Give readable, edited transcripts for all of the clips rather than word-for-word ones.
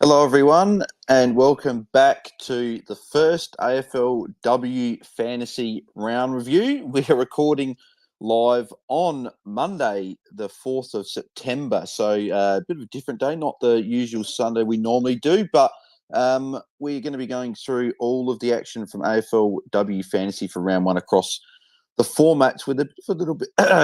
Hello, everyone, and welcome back to the first AFLW Fantasy Round Review. We are recording live on Monday, the 4th of September. So a bit of a different day, not the usual Sunday we normally do, but we're going to be going through all of the action from AFLW Fantasy for Round 1 across the formats with a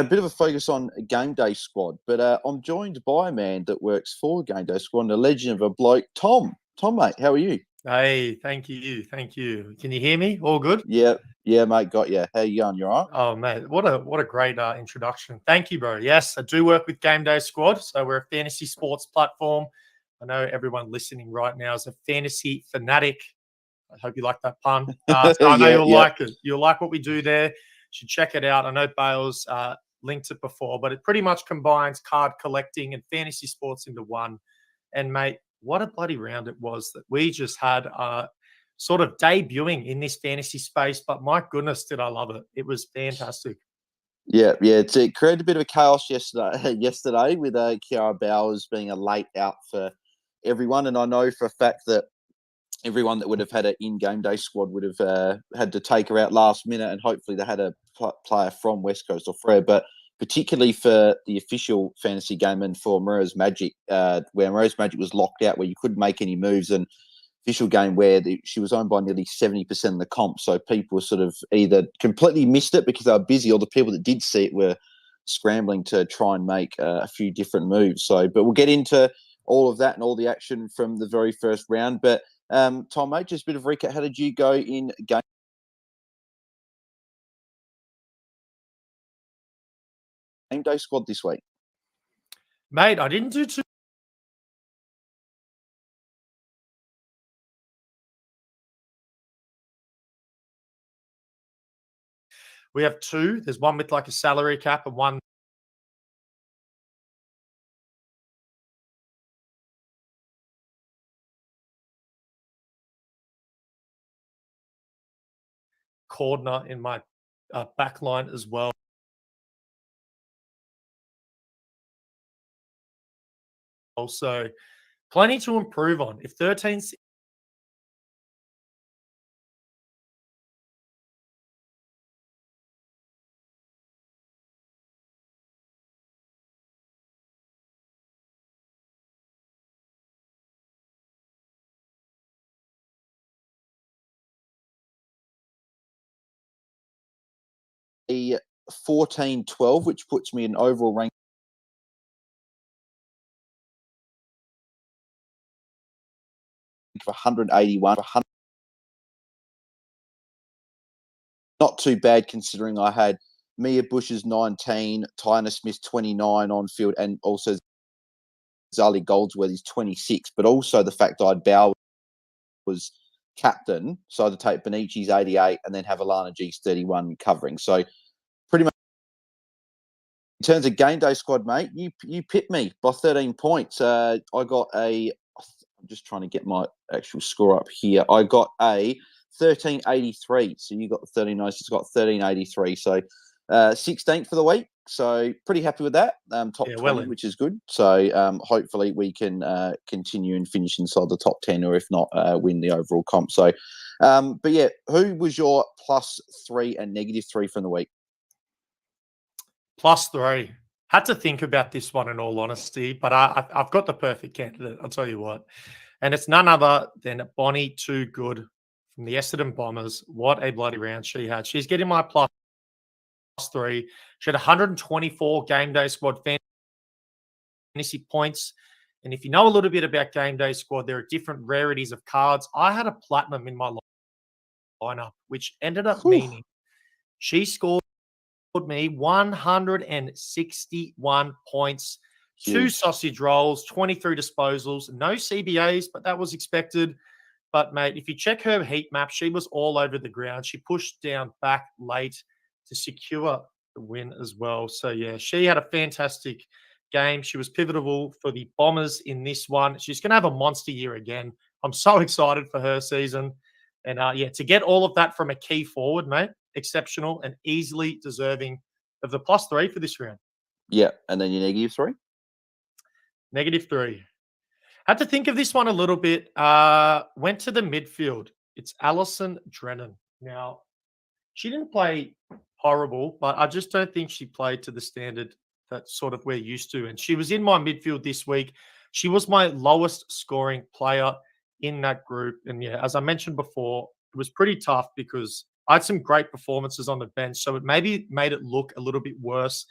bit of a focus on GameDay Squad. But I'm joined by a man that works for GameDay Squad and a legend of a bloke, Tom. Tom, mate, how are you? Hey, thank you. Can you hear me? All good? Yeah, mate, got you. How you going? You all right? Oh, man, what a great introduction. Thank you, bro. Yes, I do work with GameDay Squad, so we're a fantasy sports platform. I know everyone listening right now is a fantasy fanatic. I hope you like that pun. So I know you'll like it. You'll like what we do there. You should check it out. I know Bales linked it before, but it pretty much combines card collecting and fantasy sports into one. And, mate, what a bloody round it was that we just had sort of debuting in this fantasy space. But my goodness, did I love it. It was fantastic. Yeah. It created a bit of a chaos yesterday with Kiara Bowers being a late out for everyone. And I know for a fact that everyone that would have had an in-game day squad would have had to take her out last minute, and hopefully they had a player from West Coast or Freo. But particularly for the official fantasy game and for Moreira's Magic, where Moreira's Magic was locked out, where you couldn't make any moves, and official game where she was owned by nearly 70% of the comp. So people sort of either completely missed it because they were busy, or the people that did see it were scrambling to try and make a few different moves. But we'll get into all of that and all the action from the very first round. But Tom, mate, just a bit of recap. How did you go in game day squad this week? Mate, I didn't do too. We have two. There's one with like a salary cap and one corner in my back line as well. Also, plenty to improve on. If 13 a 14-12, which puts me in overall rank of 181. Not too bad considering I had Mia Bush's 19, Tyner Smith's 29 on field, and also Zali Goldsworthy's 26. But also the fact that I'd Bowers was captain, so I had to take Bonici's 88 and then have Alana G's 31 covering. So pretty much in terms of game day squad, mate, you pipped me by 13 points. I'm just trying to get my actual score up here. I got a 1383. So you got the 39. It's got 1383. So 16th for the week. So pretty happy with that. Top 20, which is good. So hopefully we can continue and finish inside the top 10, or if not, win the overall comp. So, but yeah, who was your +3 and -3 from the week? +3. Had to think about this one in all honesty, but I've got the perfect candidate. I'll tell you what. And it's none other than Bonnie Too Good from the Essendon Bombers. What a bloody round she had. She's getting my +3. She had 124 game day squad fantasy points. And if you know a little bit about game day squad, there are different rarities of cards. I had a platinum in my lineup, which ended up meaning she scored me 161 points, Huge. 2 sausage rolls, 23 disposals, no CBAs, but that was expected. But, mate, if you check her heat map, she was all over the ground. She pushed down back late to secure the win as well. So, yeah, she had a fantastic game. She was pivotal for the Bombers in this one. She's going to have a monster year again. I'm so excited for her season. And, yeah, to get all of that from a key forward, mate, exceptional and easily deserving of the +3 for this round. Yeah, and then your -3? -3. Had to think of this one a little bit. Went to the midfield. It's Alison Drennan. Now, she didn't play horrible, but I just don't think she played to the standard that sort of we're used to. And she was in my midfield this week. She was my lowest scoring player in that group. And yeah, as I mentioned before, it was pretty tough because I had some great performances on the bench. So it maybe made it look a little bit worse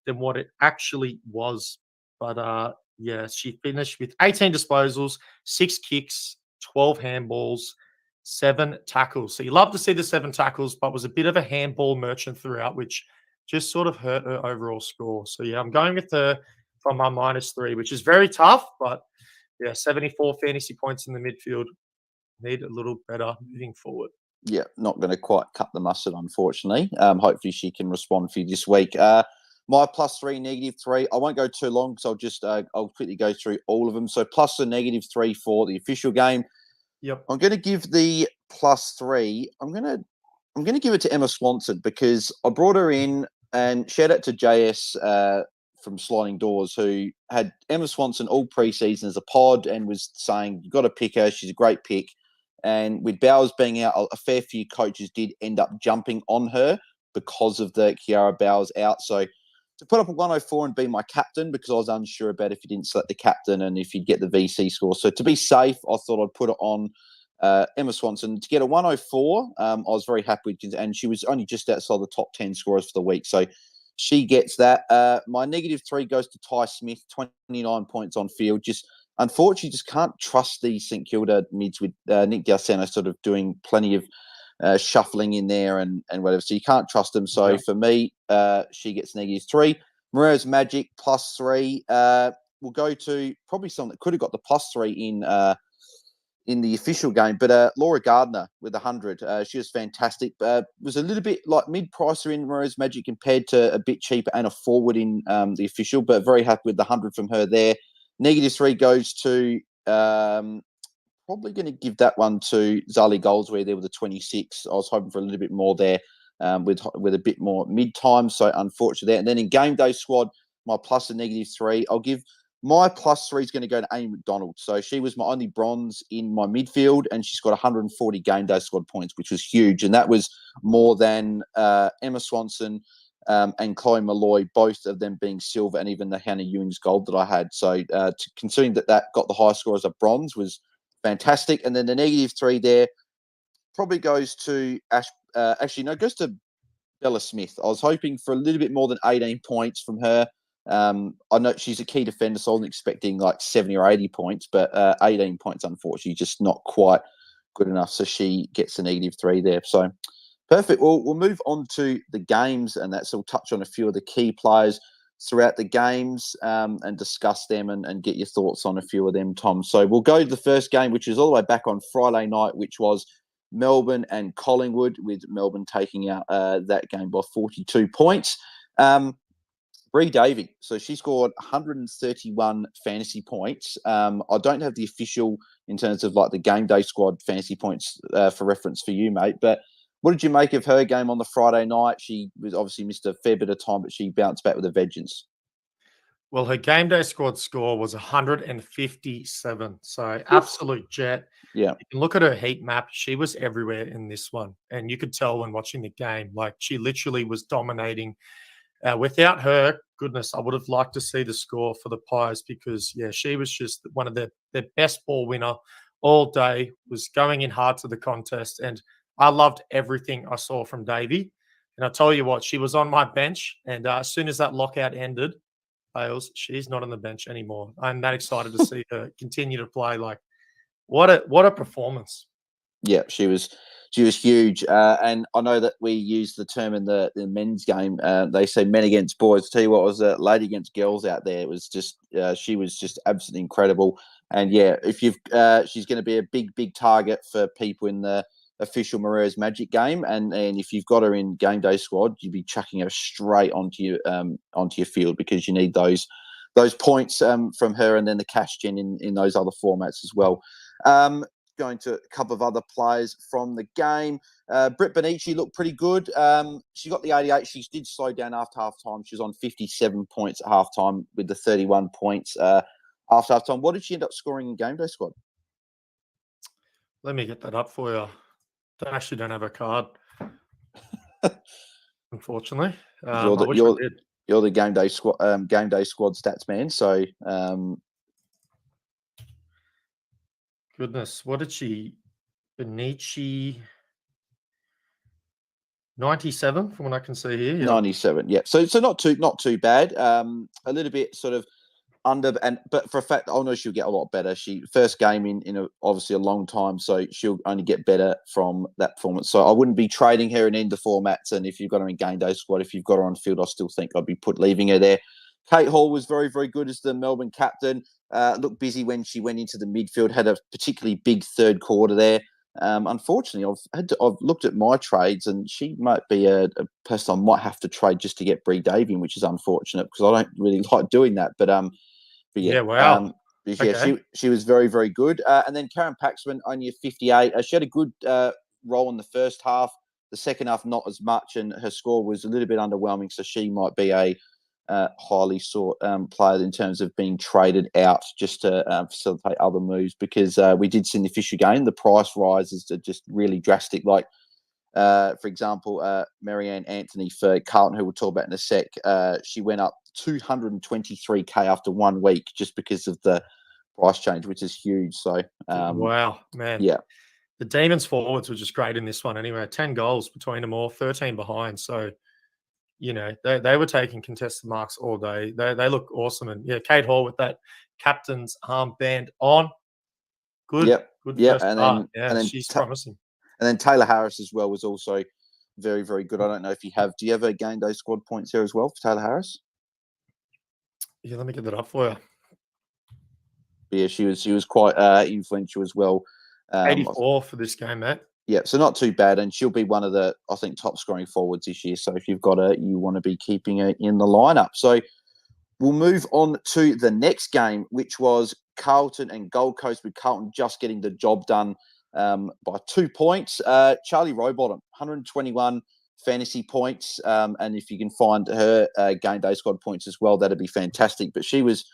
than what it actually was. But yeah, she finished with 18 disposals, 6 kicks, 12 handballs, 7 tackles. So you love to see the 7 tackles, but was a bit of a handball merchant throughout, which just sort of hurt her overall score. So yeah, I'm going with her from my -3, which is very tough, but yeah, 74 fantasy points in the midfield. Need a little better moving forward. Yeah, not going to quite cut the mustard, unfortunately. Hopefully she can respond for you this week. My +3, -3. I won't go too long because I'll quickly go through all of them. So plus a -3 for the official game. Yep. I'm going to give the +3. I'm going to give it to Emma Swanson because I brought her in, and shout out to JS from Sliding Doors, who had Emma Swanson all preseason as a pod and was saying, you've got to pick her. She's a great pick. And with Bowers being out, a fair few coaches did end up jumping on her because of the Kiara Bowers out. So to put up a 104 and be my captain, because I was unsure about if you didn't select the captain and if you'd get the VC score. So to be safe, I thought I'd put it on Emma Swanson. To get a 104, I was very happy with, and she was only just outside the top 10 scorers for the week. So she gets that. My -3 goes to Ty Smith, 29 points on field. Unfortunately, just can't trust the St Kilda mids with Nick Galsano sort of doing plenty of shuffling in there and whatever. So you can't trust them. So for me, she gets -3. Moreira's Magic +3. We'll go to probably someone that could have got the +3 in the official game, but Laura Gardner with 100. She was fantastic. Was a little bit like mid-pricer in Moreira's Magic compared to a bit cheaper and a forward in the official, but very happy with the 100 from her there. -3 goes to probably going to give that one to Zali Goldsworthy there with a 26. I was hoping for a little bit more there with a bit more mid-time, so unfortunately there. And then in Game Day Squad, my plus a -3. I'll give my +3 is going to go to Amy McDonald. So she was my only bronze in my midfield, and she's got 140 Game Day Squad points, which was huge. And that was more than Emma Swanson and Chloe Malloy, both of them being silver, and even the Hannah Ewing's gold that I had. So considering that got the high score as a bronze was fantastic. And then the -3 there probably goes to goes to Bella Smith. I was hoping for a little bit more than 18 points from her. I know she's a key defender, so I wasn't expecting like 70 or 80 points, but 18 points, unfortunately, just not quite good enough. So she gets a -3 there. So perfect. Well, we'll move on to the games, and that's we'll touch on a few of the key players throughout the games and discuss them and get your thoughts on a few of them, Tom. So we'll go to the first game, which is all the way back on Friday night, which was Melbourne and Collingwood, with Melbourne taking out that game by 42 points. Bree Davey, so she scored 131 fantasy points. I don't have the official in terms of like the Game Day Squad fantasy points for reference for you, mate, but what did you make of her game on the Friday night? She was obviously missed a fair bit of time, but she bounced back with a vengeance. Well, her Game Day Squad score was 157. So absolute jet. Yeah. You can look at her heat map. She was everywhere in this one. And you could tell when watching the game, like she literally was dominating. Without her, goodness, I would have liked to see the score for the Pies because, yeah, she was just one of their best ball winner all day, was going in hard to the contest. And I loved everything I saw from Davey. And I tell you what, she was on my bench. And as soon as that lockout ended, Bales, she's not on the bench anymore. I'm that excited to see her continue to play. Like, what a performance. Yeah, she was huge. And I know that we use the term in the men's game. They say men against boys. I'll tell you what, was a lady against girls out there. It was just she was just absolutely incredible. And yeah, if she's going to be a big target for people in the official Moreira's Magic game. And if you've got her in Game Day Squad, you'd be chucking her straight onto your field because you need those points from her, and then the cash gen in those other formats as well. Going to a couple of other players from the game. Britt Benici looked pretty good. She got the 88. She did slow down after half time. She was on 57 points at half time with the 31 points. after half time. What did she end up scoring in Game Day Squad? Let me get that up for you. Don't have a card, unfortunately. You're the, I wish you're, I did. you're the Game Day Squad stats man. So Goodness, what did she? Benici 97 from what I can see here. Yeah. 97. Yeah. So not too bad. A little bit sort of under, but for a fact, I know she'll get a lot better. She first game in obviously a long time, so she'll only get better from that performance. So I wouldn't be trading her in the formats. And if you've got her in Game Day Squad, if you've got her on field, I still think I'd be leaving her there. Kate Hall was very, very good as the Melbourne captain. Looked busy when she went into the midfield. Had a particularly big third quarter there. Unfortunately, I've looked at my trades, and she might be a person I might have to trade just to get Bree Davey, which is unfortunate because I don't really like doing that. But yeah, wow. Okay. She was very, very good. And then Karen Paxman, only a 58. She had a good role in the first half. The second half, not as much, and her score was a little bit underwhelming. So she might be a highly sought player in terms of being traded out just to facilitate other moves, because we did see in the official game the price rises are just really drastic. Like, for example, Marianne Anthony for Carlton, who we'll talk about in a sec, she went up 223k after 1 week just because of the price change, which is huge. So, wow, man. Yeah. The Demons forwards were just great in this one anyway. 10 goals between them all, 13 behind. So, they were taking contested marks all day. They look awesome. And, yeah, Kate Hall with that captain's armband on. Good. Yep. Good Yep. first start. Yeah, she's promising. And then Taylor Harris as well was also very, very good. I don't know if you have. Do you have a Game Day Squad points there as well for Taylor Harris? Yeah, let me get that up for you. Yeah, she was quite influential as well. 84 for this game, mate. Yeah, so not too bad, and she'll be one of the, I think, top scoring forwards this year. So if you've got her, you want to be keeping her in the lineup. So we'll move on to the next game, which was Carlton and Gold Coast, with Carlton just getting the job done by 2 points. Charlie Rowbottom, 121 fantasy points, and if you can find her Game Day Squad points as well, that'd be fantastic. But she was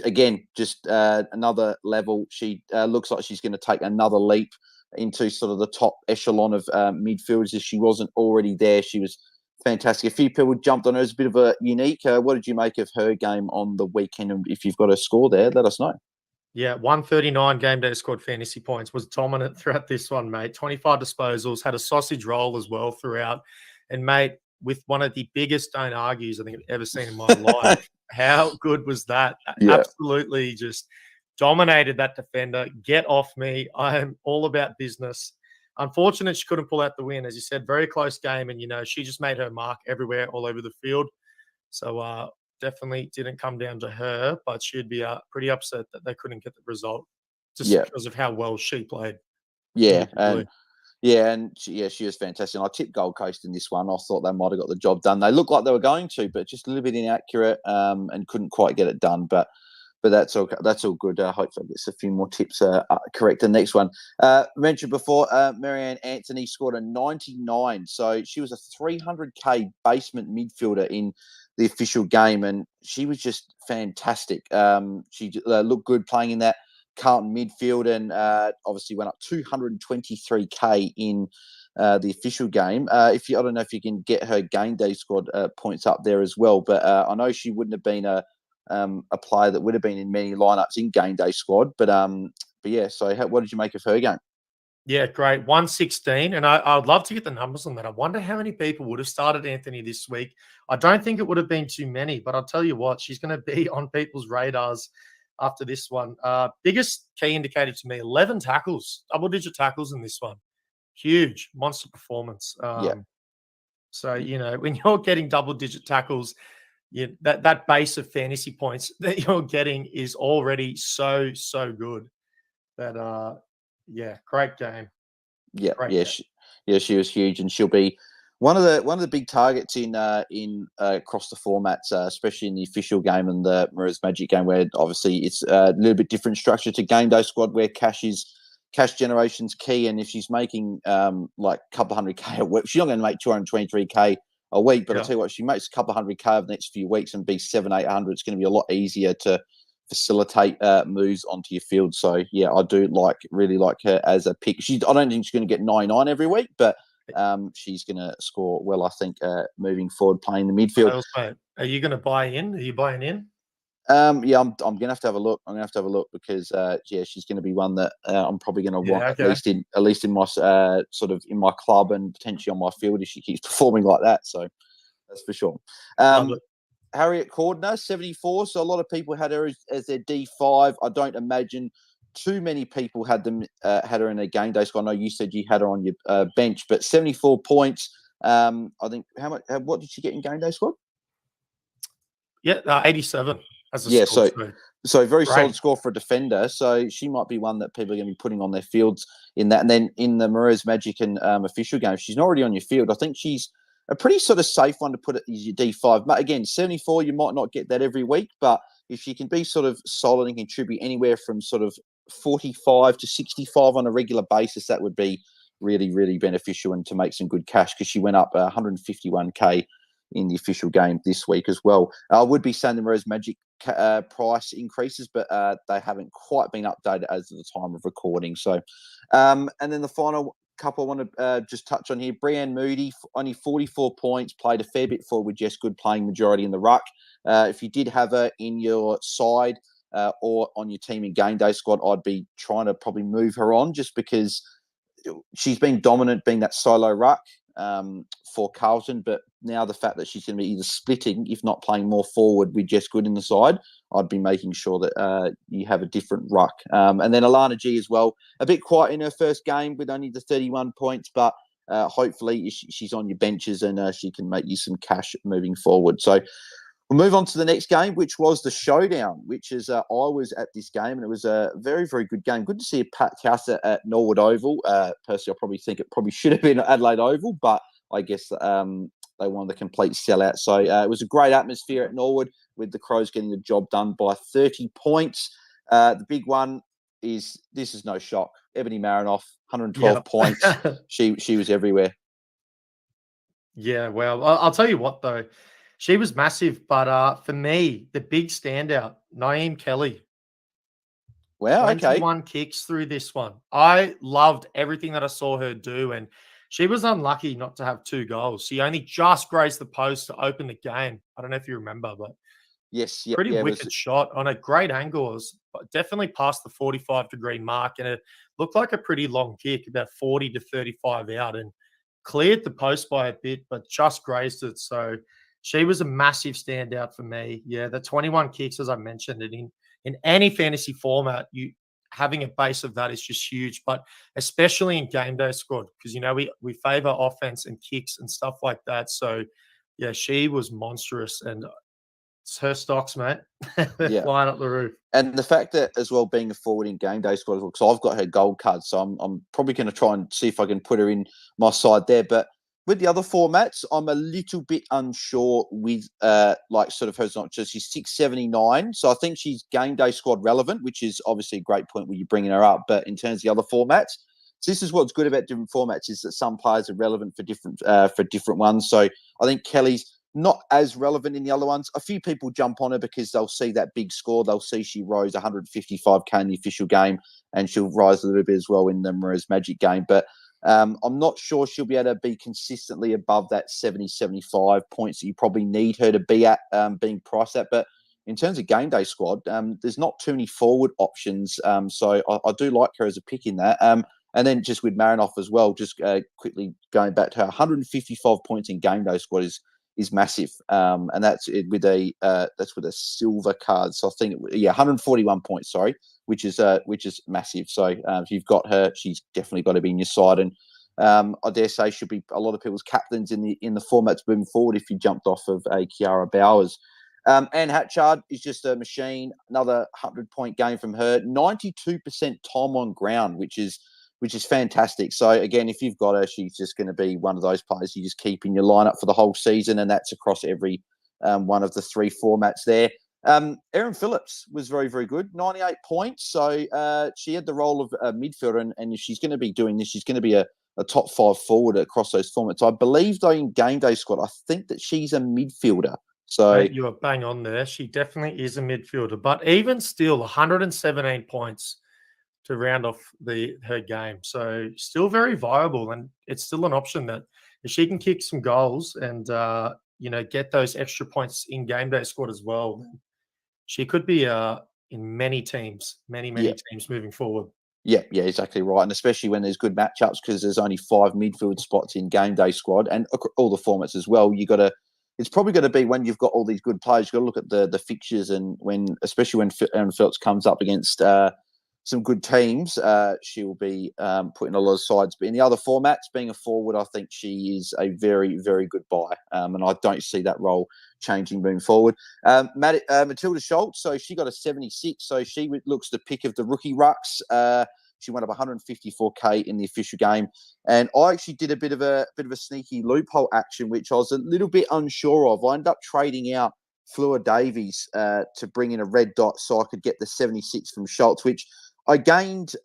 again just another level. She looks like she's going to take another leap into sort of the top echelon of midfielders if she wasn't already there. She was fantastic. A few people jumped on her as a bit of a unique. What did you make of her game on the weekend? And if you've got a score there, let us know. Yeah, 139 Game Day Squad fantasy points, was dominant throughout this one, mate. 25 disposals, had a sausage roll as well throughout. And, mate, with one of the biggest don't argues I think I've ever seen in my life. How good was that? Yeah. Absolutely just dominated that defender. Get off me. I am all about business. Unfortunate she couldn't pull out the win. As you said, very close game. And, she just made her mark everywhere, all over the field. So, definitely didn't come down to her, but she'd be pretty upset that they couldn't get the result just because of how well she played. Yeah, and she was fantastic. And I tipped Gold Coast in this one. I thought they might have got the job done. They looked like they were going to, but just a little bit inaccurate and couldn't quite get it done. But that's all. That's all good. Hopefully, I get a few more tips correct. The next one mentioned before, Marianne Anthony scored a 99. So she was a 300k basement midfielder in the official game, and she was just fantastic. She looked good playing in that Carlton midfield, and obviously went up 223k in the official game. I don't know if you can get her Game Day Squad points up there as well, but I know she wouldn't have been a player that would have been in many lineups in Game Day Squad. But yeah, so what did you make of her game? Yeah, great. 116. And I'd love to get the numbers on that. I wonder how many people would have started Anthony this week. I don't think it would have been too many, but I'll tell you what, she's going to be on people's radars after this one. Biggest key indicator to me, 11 tackles, double-digit tackles in this one. Huge, monster performance. So, when you're getting double-digit tackles, that base of fantasy points that you're getting is already so good. That great game. She was huge, and she'll be one of the big targets in across the formats, especially in the official game and the Mirrors Magic game, where obviously it's a little bit different structure to Game Day Squad, where cash generation's key. And if she's making like a couple of 100k a week, she's not going to make 223k a week, but I'll tell you what, she makes a couple of 100k over the next few weeks and be 700-800. It's going to be a lot easier facilitate moves onto your field. So yeah, I do really like her as a pick. I don't think she's going to get 99 every week, but she's going to score well, I think, moving forward, playing the midfield. Miles, mate, are you going to buy in? Are you buying in? Yeah, I'm going to have to have a look. I'm going to have to have a look because she's going to be one that I'm probably going to want at least in my sort of in my club and potentially on my field if she keeps performing like that. So that's for sure. Harriet Cordner, 74. So a lot of people had her as their D5. I don't imagine too many people had her in a game day squad. I know you said you had her on your bench, but 74 points. I think what did she get in game day squad? Yeah, 87 as a score. So very great. solid score for a defender. So she might be one that people are going to be putting on their fields in that. And then in the Mares Magic and official game, she's not already on your field. I think she's a pretty sort of safe one to put it as your D5. But again, 74, you might not get that every week, but if she can be sort of solid and contribute anywhere from sort of 45 to 65 on a regular basis, that would be really, really beneficial and to make some good cash because she went up 151K in the official game this week as well. I would be saying the Rose Magic price increases, but they haven't quite been updated as of the time of recording. So, and then the final couple I want to just touch on here. Brianne Moody, only 44 points, played a fair bit forward with Jess Good playing majority in the ruck. If you did have her in your side or on your team in game day squad, I'd be trying to probably move her on just because she's been dominant being that solo ruck for Carlton, but now the fact that she's going to be either splitting, if not playing more forward with Jess Good in the side, I'd be making sure that you have a different ruck. And then Alana G as well, a bit quiet in her first game with only the 31 points, but hopefully she's on your benches and she can make you some cash moving forward. So we'll move on to the next game, which was the Showdown, which is I was at this game, and it was a very, very good game. Good to see a Pat Casa at Norwood Oval. Personally, I probably think it probably should have been at Adelaide Oval, but I guess they wanted the complete sellout. So it was a great atmosphere at Norwood with the Crows getting the job done by 30 points. The big one is, this is no shock, Ebony Marinoff, 112 points. She was everywhere. Yeah, well, I'll tell you what, though. She was massive, but for me, the big standout, Naeem Kelly. Wow, 21 kicks through this one. I loved everything that I saw her do, and she was unlucky not to have 2 goals. She only just grazed the post to open the game. I don't know if you remember, but pretty wicked shot on a great angle. It was definitely past the 45-degree mark, and it looked like a pretty long kick, about 40 to 35 out, and cleared the post by a bit, but just grazed it. So she was a massive standout for me. Yeah, the 21 kicks, as I mentioned, and in any fantasy format, you having a base of that is just huge, but especially in game day squad, because, we favor offense and kicks and stuff like that. So, yeah, she was monstrous, and it's her stocks, mate. They're flying up the roof. And the fact that as well being a forward in game day squad, because I've got her gold card, so I'm probably going to try and see if I can put her in my side there. But with the other formats, I'm a little bit unsure with sort of hers. Not just she's 679, so I think she's game day squad relevant, which is obviously a great point where you're bringing her up. But in terms of the other formats, so this is what's good about different formats is that some players are relevant for different ones. So I think Kelly's not as relevant in the other ones. A few people jump on her because they'll see that big score. They'll see she rose 155K in the official game, and she'll rise a little bit as well in the Mares Magic game. But I'm not sure she'll be able to be consistently above that 70, 75 points that you probably need her to be at, being priced at. But in terms of game day squad, there's not too many forward options. So I do like her as a pick in that. And then just with Marinoff as well, just quickly going back to her, 155 points in game day squad is massive. And that's with a silver card. So I think 141 points, sorry, which is massive. So if you've got her, she's definitely got to be in your side. And I dare say should be a lot of people's captains in the formats moving forward if you jumped off of a Kiara Bowers. Anne Hatchard is just a machine. Another 100-point game from her. 92% time on ground, which is fantastic. So, again, if you've got her, she's just going to be one of those players you just keep in your lineup for the whole season, and that's across every one of the 3 formats there. Erin Phillips was very, very good, 98 points. So she had the role of a midfielder, and if she's going to be doing this, she's going to be a top 5 forward across those formats. I believe, though, in game day squad, I think that she's a midfielder. So Mate, you are bang on there. She definitely is a midfielder, but even still, 117 points to round off her game. So still very viable, and it's still an option that if she can kick some goals and get those extra points in game day squad as well, she could be in many teams, many yeah, teams moving forward. yeah, exactly right. And especially when there's good matchups, because there's only 5 midfield spots in game day squad and all the formats as well. It's probably going to be when you've got all these good players. You've got to look at the fixtures, and especially when Aaron Phelps comes up against some good teams, she will be putting a lot of sides. But in the other formats, being a forward, I think she is a very, very good buy. And I don't see that role changing moving forward. Matilda Schultz, so she got a 76. So she looks the pick of the rookie rucks. She went up 154k in the official game, and I actually did a bit of a sneaky loophole action, which I was a little bit unsure of. I ended up trading out Fleur Davies to bring in a red dot so I could get the 76 from Schultz, which I gained.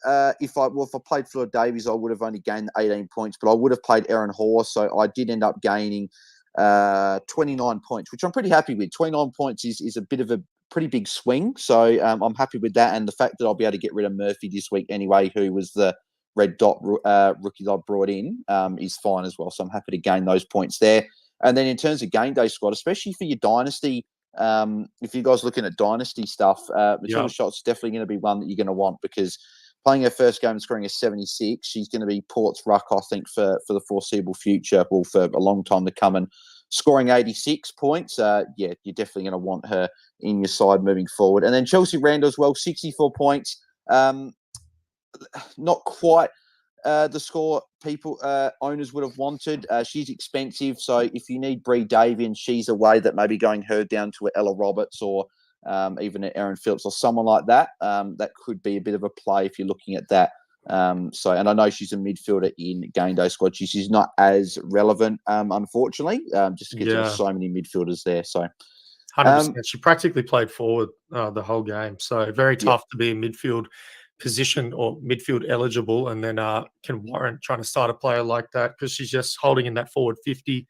If I played Fleur Davies, I would have only gained 18 points, but I would have played Erin Hoare, so I did end up gaining 29 points, which I'm pretty happy with. 29 points is a bit of a pretty big swing, so I'm happy with that, and the fact that I'll be able to get rid of Murphy this week anyway, who was the red dot rookie that I brought in, is fine as well. So I'm happy to gain those points there. And then in terms of game day squad, especially for your dynasty, if you guys are looking at dynasty stuff, Matilda Schultz is definitely going to be one that you're going to want, because playing her first game and scoring a 76, she's going to be Port's ruck, I think, for the foreseeable future, well, for a long time to come. And scoring 86 points, you're definitely going to want her in your side moving forward. And then Chelsea Randall as well, 64 points. Not quite the score owners would have wanted. She's expensive, so if you need Bree Davey and she's away, that maybe going her down to Ella Roberts or even at Aaron Phillips or someone like that, that could be a bit of a play if you're looking at that. And I know she's a midfielder in game day squad. She's not as relevant, unfortunately, just because there's so many midfielders there. So 100%. She practically played forward the whole game, so very tough to be a midfield position or midfield eligible, and then can warrant trying to start a player like that, because she's just holding in that forward 50.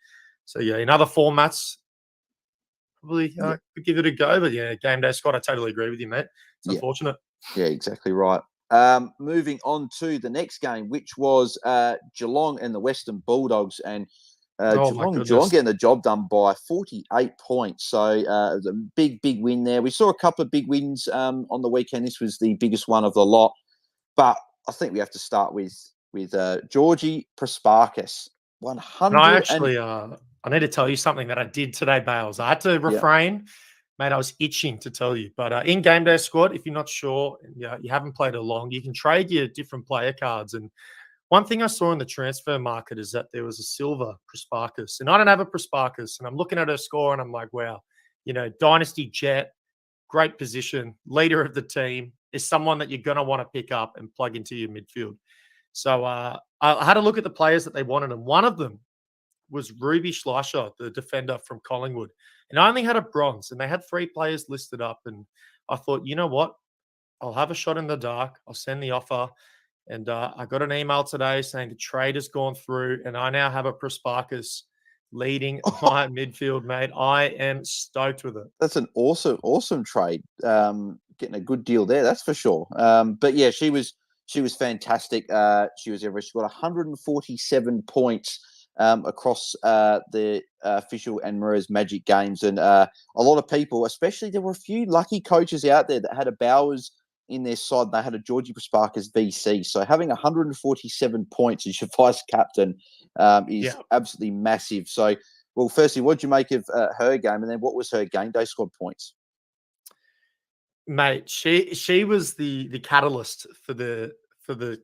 So in other formats, probably could give it a go. But game day squad, I totally agree with you, mate. It's unfortunate. Yeah, exactly right. Moving on to the next game, which was Geelong and the Western Bulldogs, and Geelong getting the job done by 48 points. So it was a big win there. We saw a couple of big wins on the weekend. This was the biggest one of the lot. But I think we have to start with Georgie Prasparkas. 100. I actually, I need to tell you something that I did today, Bales. I had to refrain. Mate, I was itching to tell you. But in Game Day Squad, if you're not sure, you haven't played along, you can trade your different player cards. And one thing I saw in the transfer market is that there was a silver Prasparkas. And I don't have a Prasparkas. And I'm looking at her score and I'm like, wow, Dynasty Jet, great position, leader of the team, is someone that you're going to want to pick up and plug into your midfield. So I had a look at the players that they wanted, and one of them was Ruby Schleicher, the defender from Collingwood. And I only had a bronze, and they had 3 players listed up. And I thought, you know what? I'll have a shot in the dark. I'll send the offer. And I got an email today saying the trade has gone through, and I now have a Prasparkas leading my midfield, mate. I am stoked with it. That's an awesome trade. Getting a good deal there, that's for sure. But yeah, she was fantastic. She was everywhere. She got 147 points across the official and Mirror's Magic games, and a lot of people, especially there were a few lucky coaches out there that had a Bowers in their side. They had a Georgie Prasparkas VC, so having 147 points as your vice captain is absolutely massive. So, well, firstly, what did you make of her game, and then what was her game day squad points? Mate, she was the catalyst for the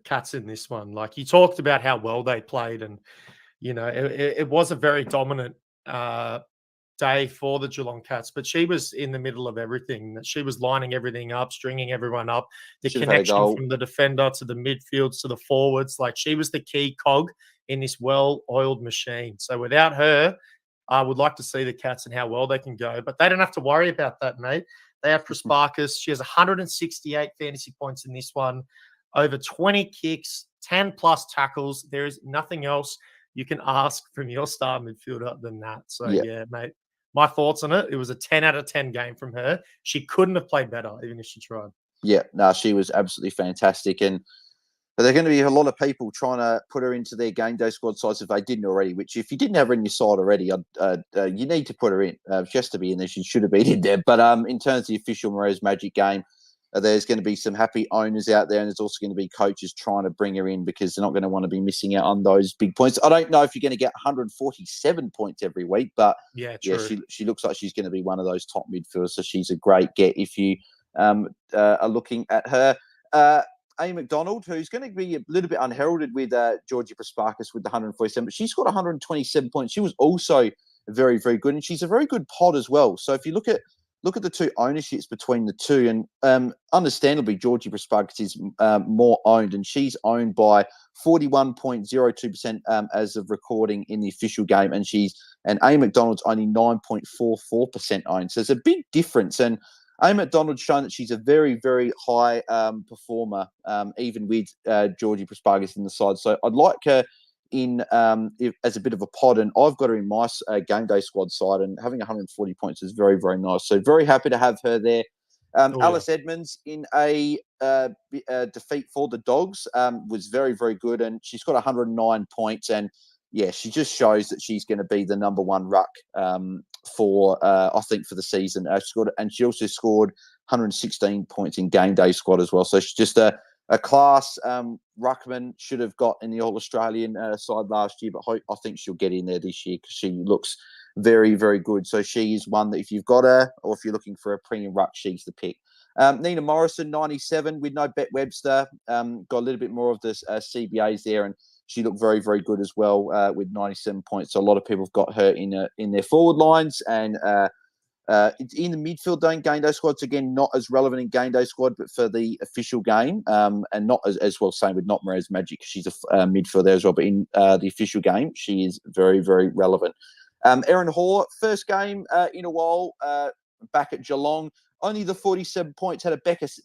Cats in this one. Like, you talked about how well they played, and it was a very dominant day for the Geelong Cats, but she was in the middle of everything. She was lining everything up, stringing everyone up, the connection from the defender to the midfield to the forwards. Like, she was the key cog in this well-oiled machine. So without her, I would like to see the Cats and how well they can go, but they don't have to worry about that, mate. They have Prasparkas. She has 168 fantasy points in this one, over 20 kicks, 10+ tackles. There is nothing else you can ask from your star midfielder than that. So, yeah mate, my thoughts on it. It was a 10 out of 10 game from her. She couldn't have played better, even if she tried. Yeah, no, she was absolutely fantastic. And there are going to be a lot of people trying to put her into their game day squad sides if they didn't already, which if you didn't have her in your side already, you need to put her in. Just to be in there, she should have been in there. But in terms of the official Moreira's Magic game, there's going to be some happy owners out there, and there's also going to be coaches trying to bring her in because they're not going to want to be missing out on those big points. I don't know if you're going to get 147 points every week, but yeah, she looks like she's going to be one of those top midfielders, so she's a great get if you are looking at her. A. McDonald, who's going to be a little bit unheralded with Georgia Prasparkas with the 147, but she's got 127 points. She was also very, very good, and she's a very good pod as well. So if you look at the two ownerships between the two, and understandably, Georgie Prasparkas is more owned, and she's owned by 41.02% as of recording in the official game, and A. McDonald's only 9.44% owned. So there's a big difference, and A. McDonald's shown that she's a very, very high performer, even with Georgie Prasparkas in the side. So I'd like her in as a bit of a pod, and I've got her in my game day squad side, and having 140 points is very, very nice. So very happy to have her there. Alice Edmonds in a defeat for the Dogs was very, very good, and she's got 109 points, and yeah, she just shows that she's going to be the number one ruck for I think for the season. She also scored 116 points in game day squad as well. So she's just a class ruckman. Should have got in the All Australian side last year, but I think she'll get in there this year because she looks very, very good. So she is one that if you've got her, or if you're looking for a premium ruck, she's the pick. Nina Morrison, 97 with no Bet Webster. Got a little bit more of the CBAs there, and she looked very, very good as well with 97 points. So a lot of people have got her in their forward lines, and in the midfield doing game day squads, again, not as relevant in game day squad, but for the official game, and not as well, same with not Moreira's Magic, because she's a midfield there as well, but in the official game, she is very, very relevant. Erin Hoare, first game in a while, back at Geelong, only the 47 points, had a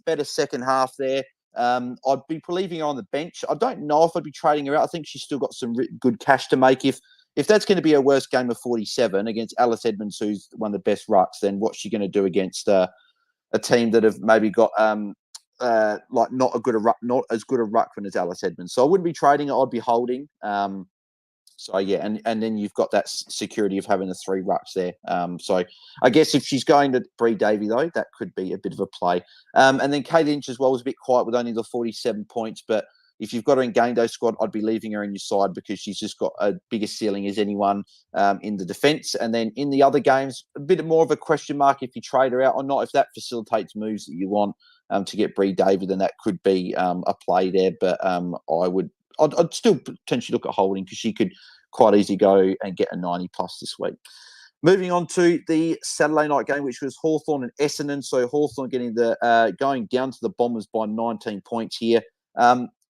better second half there. I'd be leaving her on the bench. I don't know if I'd be trading her out. I think she's still got some good cash to make. If that's going to be a worst game of 47 against Alice Edmonds, who's one of the best rucks, then what's she going to do against a team that have maybe got like not as good a ruckman as Alice Edmonds? So I wouldn't be trading it. I'd be holding. So yeah, and then you've got that security of having the three rucks there. So I guess if she's going to Bree Davey though, that could be a bit of a play. And then Kate Lynch as well was a bit quiet with only the 47 points, but if you've got her in game day squad, I'd be leaving her in your side because she's just got a bigger ceiling as anyone in the defence. And then in the other games, a bit more of a question mark if you trade her out or not. If that facilitates moves that you want to get Bree Davey, then that could be a play there. But I'd still potentially look at holding because she could quite easily go and get a 90 plus this week. Moving on to the Saturday night game, which was Hawthorn and Essendon. So Hawthorn getting going down to the Bombers by 19 points here.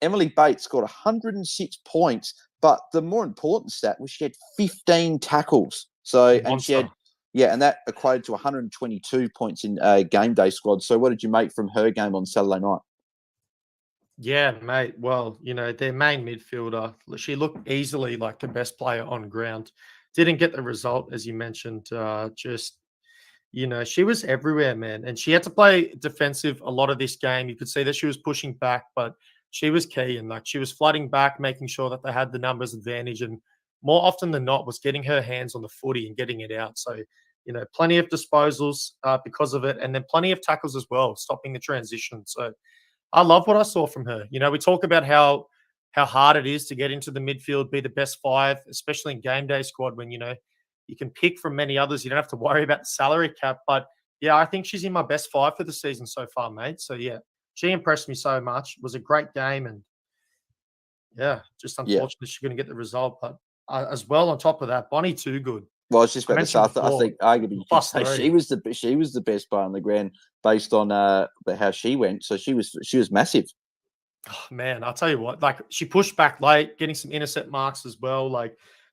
Emily Bates scored 106 points, but the more important stat was she had 15 tackles. So, and she had, and that equated to 122 points in game day squad. So what did you make from her game on Saturday night? Yeah, mate. Well, their main midfielder, she looked easily like the best player on ground. Didn't get the result, as you mentioned. She was everywhere, man. And she had to play defensive a lot of this game. You could see that she was pushing back, but she was key. And she was flooding back, making sure that they had the numbers advantage. And more often than not was getting her hands on the footy and getting it out. So, plenty of disposals because of it. And then plenty of tackles as well, stopping the transition. So I love what I saw from her. We talk about how hard it is to get into the midfield, be the best five, especially in game day squad when, you can pick from many others. You don't have to worry about the salary cap. But, yeah, I think she's in my best five for the season so far, mate. So, yeah, she impressed me so much. It was a great game. And, yeah, just unfortunately she's going to get the result. But as well, on top of that, Bonnie too good. Well, I was just about to say, I think arguably you could say she was the best player on the ground based on how she went. So she was massive. Oh, man, I'll tell you what, she pushed back late, getting some intercept marks as well.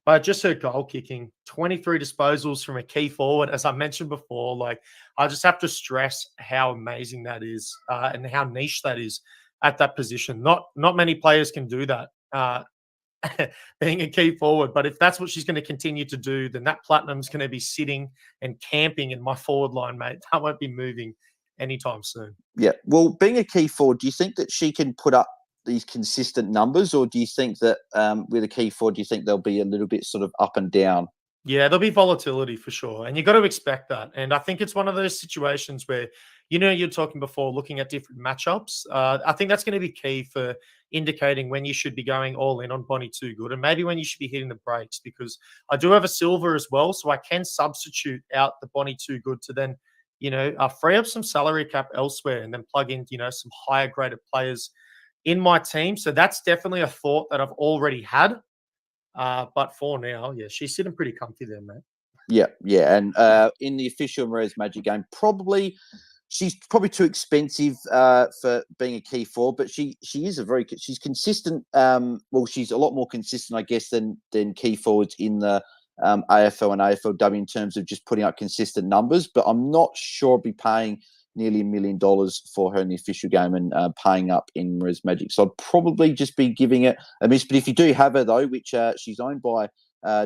But just her goal kicking, 23 disposals from a key forward, as I mentioned before. I just have to stress how amazing that is and how niche that is at that position. Not many players can do that. being a key forward. But if that's what she's going to continue to do, then that platinum's going to be sitting and camping in my forward line, mate. That won't be moving anytime soon. Yeah. Well, being a key forward, do you think that she can put up these consistent numbers, or do you think that with a key forward, do you think they'll be a little bit sort of up and down? Yeah, there'll be volatility for sure. And you got to expect that. And I think it's one of those situations where, you're talking before looking at different matchups. I think that's going to be key for indicating when you should be going all in on Bonnie Too Good and maybe when you should be hitting the brakes, because I do have a silver as well. So I can substitute out the Bonnie Too Good to then, free up some salary cap elsewhere and then plug in, some higher graded players in my team. So that's definitely a thought that I've already had. But for now, yeah, she's sitting pretty comfy there, mate. Yeah. And in the official Mare's Magic game, she's probably too expensive for being a key forward, but she is she's consistent. She's a lot more consistent, I guess, than key forwards in the AFL and AFLW in terms of just putting up consistent numbers. But I'm not sure I'd be paying nearly $1 million for her in the official game and paying up in Mare's Magic. So I'd probably just be giving it a miss. But if you do have her, though, which she's owned by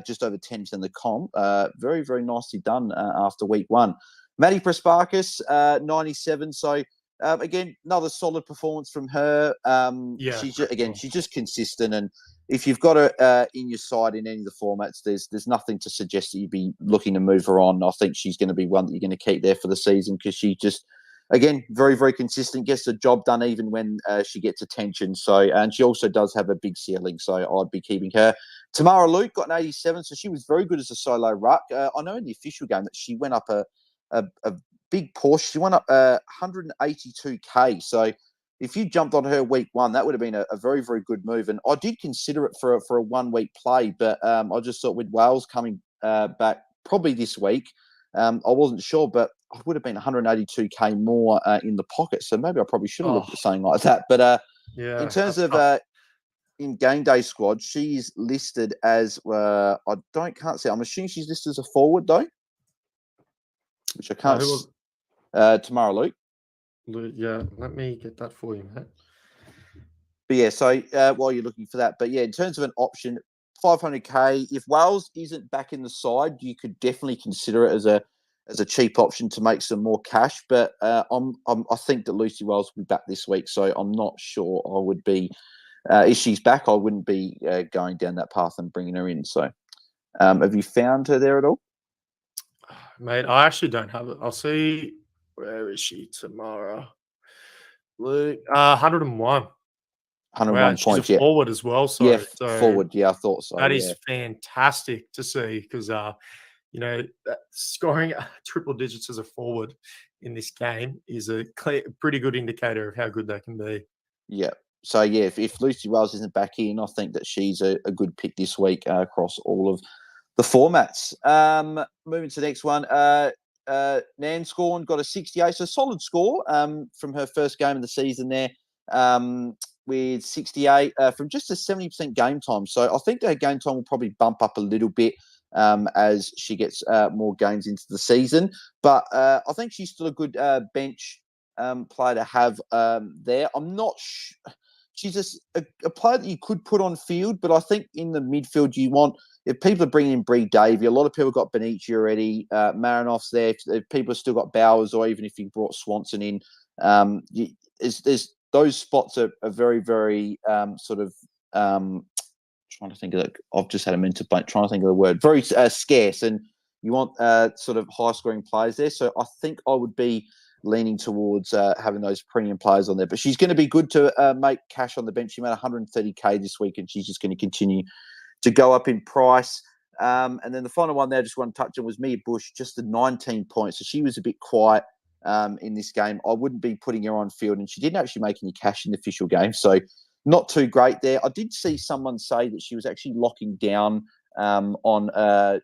just over 10% of the comp, very, very nicely done after week one. Maddie Prasparkas, 97. So, again, another solid performance from her. She's just consistent. And if you've got her in your side in any of the formats, there's nothing to suggest that you'd be looking to move her on. I think she's going to be one that you're going to keep there for the season because she just, again, very, very consistent, gets the job done even when she gets attention. So, and she also does have a big ceiling, so I'd be keeping her. Tamara Luke got an 87, so she was very good as a solo ruck. I know in the official game that she went up a big Porsche. She went up 182K. So if you jumped on her week one, that would have been a very, very good move. And I did consider it for a 1 week play, but I just thought with Wales coming back probably this week, I wasn't sure, but I would have been 182K more in the pocket. So maybe I probably should have looked at something like that. But in terms of in GameDay Squad, she's listed as can't see. I'm assuming she's listed as a forward though, which I can't. Tamara Luke. Yeah, let me get that for you, mate. But yeah, so while you're looking for that, but yeah, in terms of an option, 500K. If Wales isn't back in the side, you could definitely consider it as a cheap option to make some more cash. But I think that Lucy Wales will be back this week, so I'm not sure I would be. If she's back, I wouldn't be going down that path and bringing her in. So, have you found her there at all? Mate, I actually don't have it. I'll see. Where is she tomorrow? Luke, 101. 101 points, she's a forward as well. So, forward. Yeah, I thought so. That is fantastic to see because, scoring triple digits as a forward in this game is a pretty good indicator of how good they can be. Yeah. So, yeah, if Lucy Wales isn't back in, I think that she's a good pick this week across all of the formats. Moving to the next one. Nan Scorn got a 68, so solid score from her first game of the season there with 68 from just a 70% game time. So I think her game time will probably bump up a little bit as she gets more games into the season. But I think she's still a good bench player to have there. I'm not she's just a player that you could put on field, but I think in the midfield you want, if people are bringing in Bree Davey, a lot of people got Benici already, Marinoff's there, if people have still got Bowers, or even if you brought Swanson in, there's those spots are very, very trying to think of it. I've just had a mental blank, trying to think of the word, very scarce, and you want sort of high-scoring players there. So I think I would be leaning towards having those premium players on there. But she's going to be good to make cash on the bench. She made 130K this week, and she's just going to continue to go up in price. And then the final one there I just want to touch on was Mia Bush, just the 19 points. So she was a bit quiet in this game. I wouldn't be putting her on field, and she didn't actually make any cash in the official game. So not too great there. I did see someone say that she was actually locking down Eloise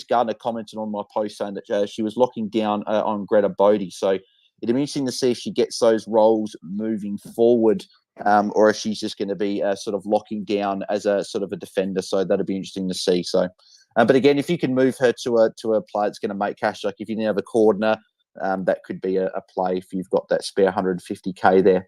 Gardner commented on my post saying that she was locking down on Greta Bodie. So it'd be interesting to see if she gets those roles moving forward, or if she's just going to be sort of locking down as a sort of a defender. So that'd be interesting to see. So, but again, if you can move her to a player that's going to make cash, like if you have a Cordner, that could be a play if you've got that spare 150K there.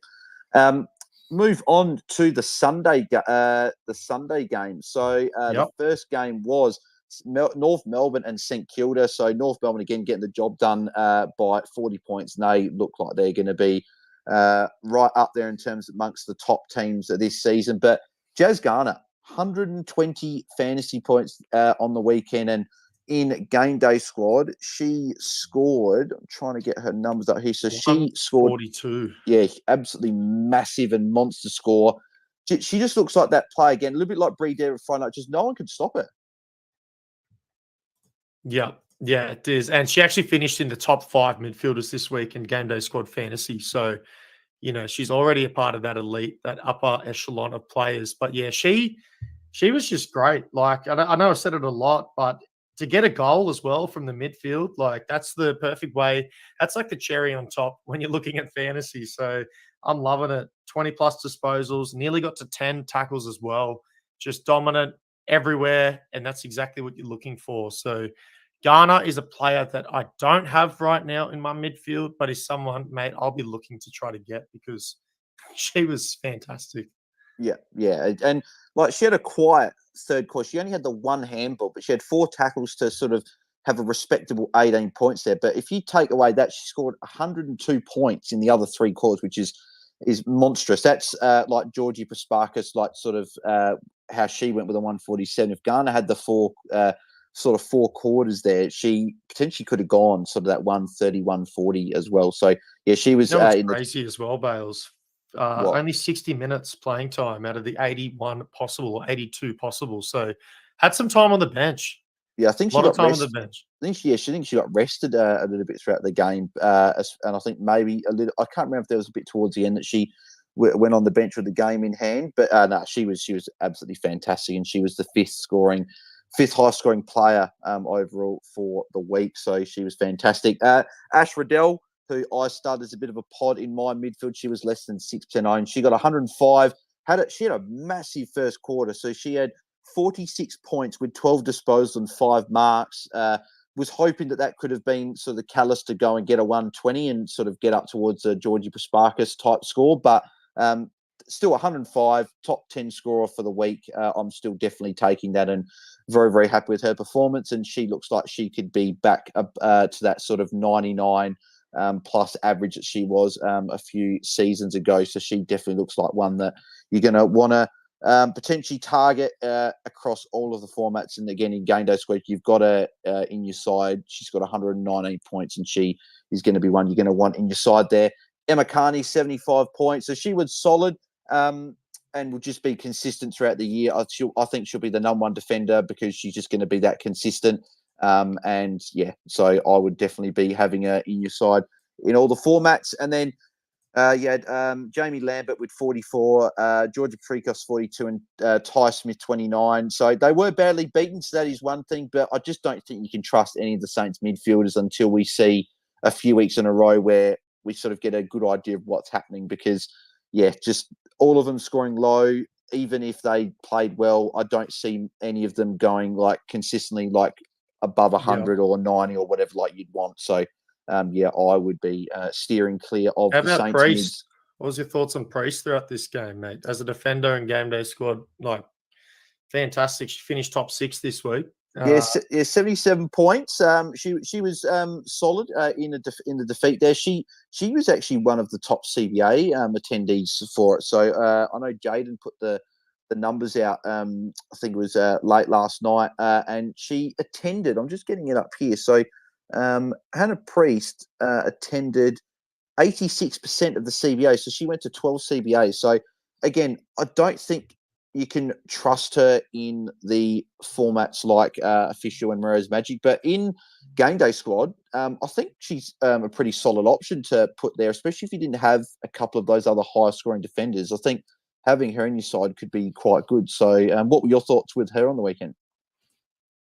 move on to the Sunday game. So the first game was North Melbourne and St Kilda. So North Melbourne again getting the job done by 40 points, and they look like they're going to be right up there in terms amongst the top teams of this season. But Jazz Garner, 120 fantasy points on the weekend, and in GameDay Squad, she scored. I'm trying to get her numbers up here. So she scored 42. Yeah, absolutely massive and monster score. She just looks like that play again, a little bit like Bree there at front. Like, just no one can stop her. Yeah, it is. And she actually finished in the top 5 midfielders this week in GameDay Squad Fantasy. So, she's already a part of that elite, that upper echelon of players. But yeah, she was just great. Like, I know I've said it a lot, but to get a goal as well from the midfield, like that's the perfect way. That's like the cherry on top when you're looking at fantasy. So I'm loving it. 20 plus disposals, nearly got to 10 tackles as well. Just dominant everywhere. And that's exactly what you're looking for. So Garner is a player that I don't have right now in my midfield, but is someone, mate, I'll be looking to try to get because she was fantastic. Yeah. And like she had a quiet third quarter. She only had the one handball, but she had 4 tackles to sort of have a respectable 18 points there. But if you take away that, she scored 102 points in the other 3 quarters, which is monstrous. That's like Georgie Prasparkas, like sort of how she went with a 147. If Garner had the 4 quarters there, she potentially could have gone sort of that 130, 140 as well. So yeah, she was crazy as well, Bales. Only 60 minutes playing time out of the 81 possible, or 82 possible. So had some time on the bench. Yeah, I think a lot of time on the bench. I think she got rested a little bit throughout the game, and I think maybe a little. I can't remember if there was a bit towards the end that she went on the bench with the game in hand. But no, she was absolutely fantastic, and she was the fifth highest scoring player overall for the week. So she was fantastic. Ash Riddell, who I started as a bit of a pod in my midfield, she was less than 6% owned. She got 105. She had a massive first quarter, so she had 46 points with 12 disposals and 5 marks. Was hoping that could have been sort of the catalyst to go and get a 120 and sort of get up towards a Georgie Prasparkas type score, but still 105, top 10 scorer for the week. I'm still definitely taking that and very, very happy with her performance. And she looks like she could be back up to that sort of 99 plus average that she was a few seasons ago. So she definitely looks like one that you're going to want to potentially target across all of the formats. And again, in GameDay Squad, you've got her in your side. She's got 119 points, and she is going to be one you're going to want in your side there. Emma Carney, 75 points. So she was solid and will just be consistent throughout the year. I think she'll be the number 1 defender because she's just going to be that consistent. And yeah, so I would definitely be having her in your side in all the formats. And then you had Jamie Lambert with 44, Georgia Prekos 42, and Ty Smith 29. So they were badly beaten, so that is one thing. But I just don't think you can trust any of the Saints midfielders until we see a few weeks in a row where we sort of get a good idea of what's happening. Because, yeah, just all of them scoring low, even if they played well, I don't see any of them going like consistently like above 100 or 90 or whatever like you'd want. So, yeah, I would be steering clear of How the about Saints Priest? mids. What was your thoughts on Priest throughout this game, mate? As a defender in GameDay Squad, like fantastic. She finished top 6 this week. Yeah, 77 points. She was solid in the defeat there. She was actually one of the top CBA attendees for it. So I know Jaden put the numbers out. I think it was late last night, and she attended. I'm just getting it up here. So Hannah Priest attended 86% of the CBA. So she went to 12 CBA. So again, I don't think you can trust her in the formats like Official and Mare's Magic, but in GameDay Squad, I think she's a pretty solid option to put there, especially if you didn't have a couple of those other higher scoring defenders. I think having her in your side could be quite good. So what were your thoughts with her on the weekend?